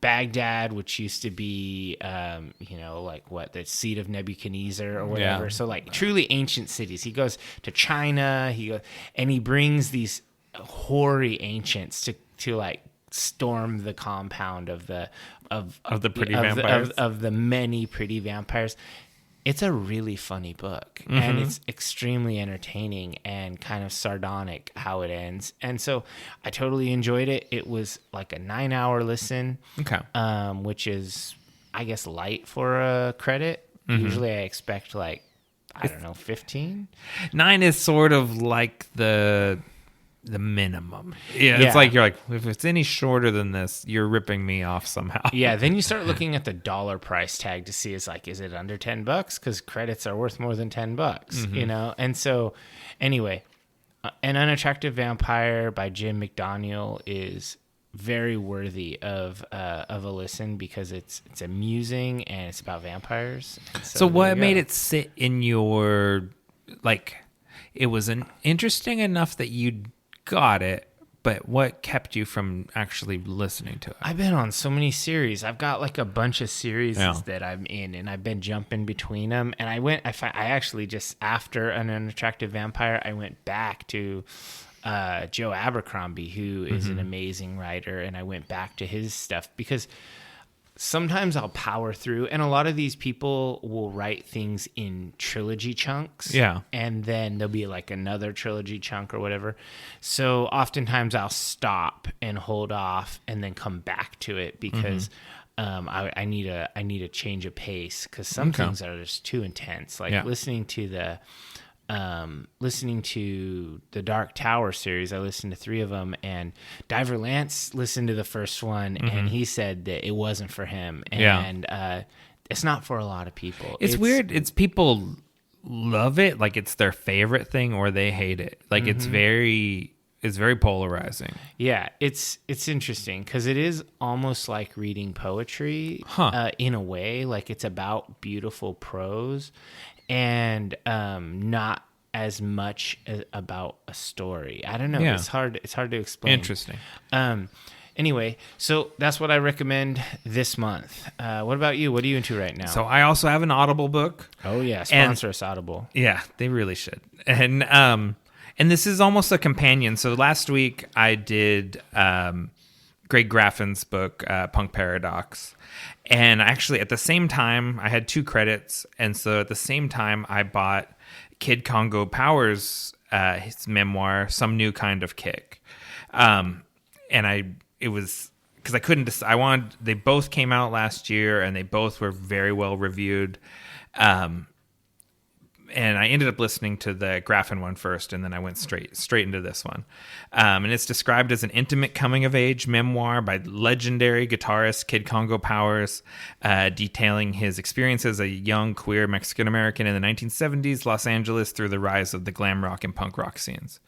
Baghdad, which used to be, like the seat of Nebuchadnezzar or whatever. Yeah. So like truly ancient cities. He goes to China. And he brings these hoary ancients to like storm the compound of the pretty vampires, of the many pretty vampires. It's a really funny book, and it's extremely entertaining and kind of sardonic how it ends. And so I totally enjoyed it. It was like a 9-hour listen, which is, I guess, light for a credit. Usually I expect 15. 9 is sort of like the minimum. Yeah, it's like you're like, if it's any shorter than this, you're ripping me off somehow. Yeah, then you start looking at the dollar price tag to see is it under $10? Because credits are worth more than $10, And so, anyway, An Unattractive Vampire by Jim McDaniel is very worthy of a listen, because it's amusing and it's about vampires. So what made it sit in your, it was interesting enough that you got it, but what kept you from actually listening to it? I've been on so many series. I've got a bunch of series that I'm in, and I've been jumping between them. And I actually just, after An Unattractive Vampire, I went back to Joe Abercrombie, who is an amazing writer, and I went back to his stuff, because sometimes I'll power through, and a lot of these people will write things in trilogy chunks. Yeah. And then there'll be another trilogy chunk or whatever. So oftentimes I'll stop and hold off and then come back to it, because I need a change of pace, because some things are just too intense. Listening to the Dark Tower series, I listened to 3 of them, and Diver Lance listened to the first one, and he said that it wasn't for him, and it's not for a lot of people. It's weird. It's people love it, it's their favorite thing, or they hate it. It's very polarizing. Yeah, it's interesting, because it is almost like reading poetry in a way. It's about beautiful prose, and not as much about a story. I don't know. Yeah. It's hard to explain. Interesting. Anyway, so that's what I recommend this month. What about you? What are you into right now? So I also have an Audible book. Oh yeah, sponsor us, Audible. Yeah, they really should. And this is almost a companion. So last week I did Greg Graffin's book, Punk Paradox. And actually at the same time, I had 2 credits. And so at the same time, I bought Kid Congo Powers, his memoir, Some New Kind of Kick. It was because I couldn't decide. They both came out last year, and they both were very well reviewed. And I ended up listening to the Graffin one first, and then I went straight into this one. And it's described as an intimate coming-of-age memoir by legendary guitarist Kid Congo Powers, detailing his experience as a young queer Mexican-American in the 1970s Los Angeles through the rise of the glam rock and punk rock scenes.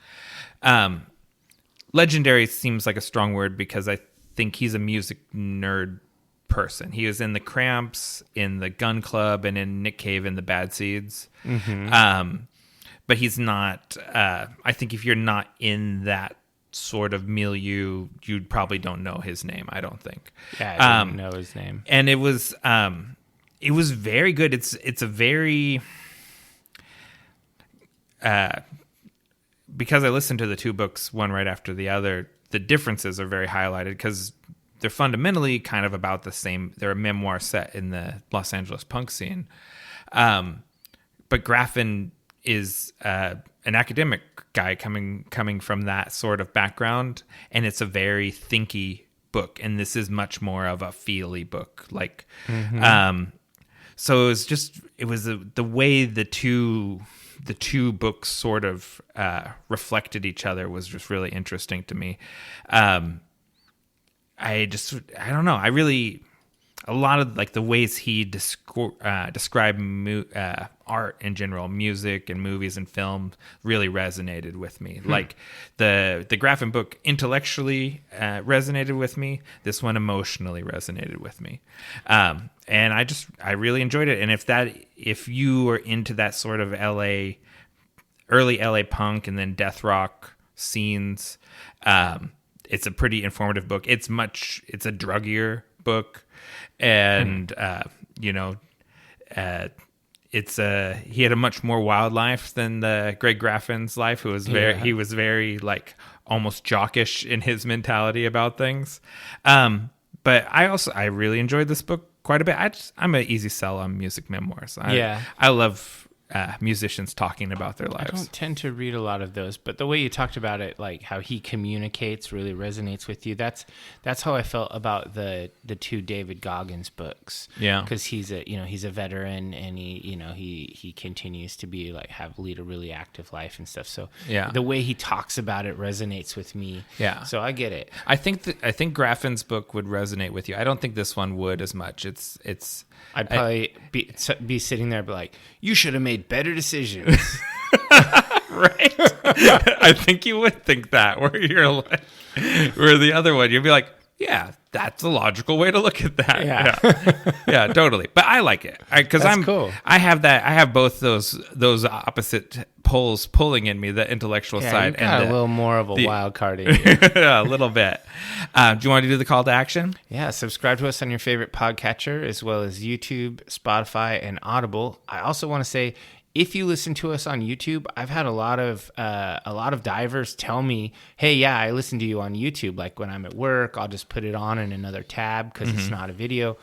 Legendary seems like a strong word, because I think he's a music nerd person. He was in the Cramps, in the Gun Club, and in Nick Cave in the Bad Seeds. But he's not. I think if you're not in that sort of milieu, you probably don't know his name. I don't think. Yeah, I didn't know his name. And it was very good. It's a very because I listened to the 2 books one right after the other. The differences are very highlighted, because they're fundamentally kind of about the same. They're a memoir set in the Los Angeles punk scene. But Graffin is an academic guy coming from that sort of background, and it's a very thinky book, and this is much more of a feely book. Like, Mm-hmm. so it was the way the two books sort of reflected each other was just really interesting to me. I don't know. I really, a lot of like the ways he described art in general, music and movies and film really resonated with me. Like the Graffin book intellectually resonated with me. This one emotionally resonated with me. And I really enjoyed it. And if you are into that sort of early LA punk and then death rock scenes, it's a pretty informative book. It's a druggier book, and he had a much more wild life than the Greg Graffin's life, who was he was very like almost jockish in his mentality about things. But I really enjoyed this book quite a bit. I'm an easy sell on music memoirs. I love musicians talking about their lives. I don't tend to read a lot of those, but the way you talked about it, like how he communicates, really resonates with you. That's how I felt about the two David Goggins books. Yeah, because he's a veteran, and he continues to be like lead a really active life and stuff. So yeah, the way he talks about it resonates with me. Yeah, so I get it. I think Graffin's book would resonate with you. I don't think this one would as much. I'd probably be sitting there, be like, you should have made better decisions. Right? I think you would think that, where you're like, where the other one, you'd be like, yeah, that's a logical way to look at that. Yeah, totally. But I like it because cool. I have both those opposite poles pulling in me, the intellectual side and a little more of a wild card in you. Yeah, a little bit. Do you want to do the call to action? Yeah, subscribe to us on your favorite podcatcher, as well as YouTube, Spotify, and Audible. I also want to say, if you listen to us on YouTube, I've had a lot of divers tell me, "Hey, yeah, I listen to you on YouTube. Like when I'm at work, I'll just put it on in another tab because it's not a video."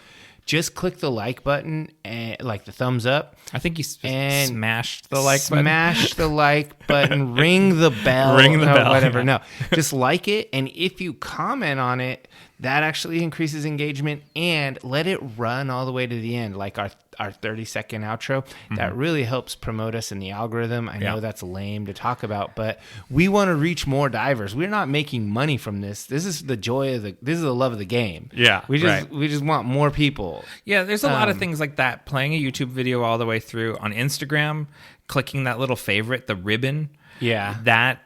Just click the like button and like the thumbs up. I think you smashed the like button. Smash the like button. Ring the bell. Ring the bell. Whatever. Yeah. No, just like it, and if you comment on it, that actually increases engagement, and let it run all the way to the end, like our 30-second outro. That really helps promote us in the algorithm. I know that's lame to talk about, but we want to reach more divers. We're not making money from this. This is the joy of this is the love of the game. Yeah, we just want more people. Yeah, there's a lot of things like that. Playing a YouTube video all the way through on Instagram, clicking that little favorite, the ribbon. Yeah, that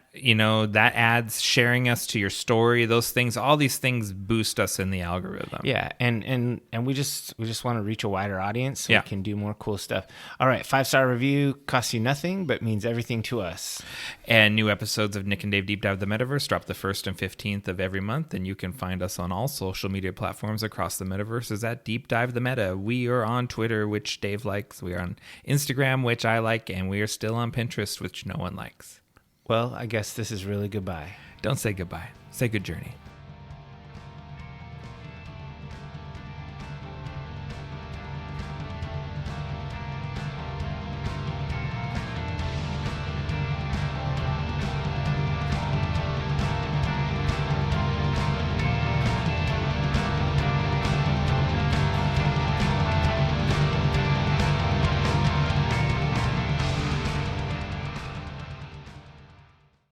adds, sharing us to your story, those things, all these things boost us in the algorithm. Yeah, and we just want to reach a wider audience so we can do more cool stuff. All right, 5-star review costs you nothing but means everything to us. And new episodes of Nick and Dave Deep Dive the Metaverse drop the 1st and 15th of every month, and you can find us on all social media platforms across the metaverse is at Deep Dive the Meta. We are on Twitter, which Dave likes. We are on Instagram, which I like, and we are still on Pinterest, which no one likes. Well, I guess this is really goodbye. Don't say goodbye. Say good journey.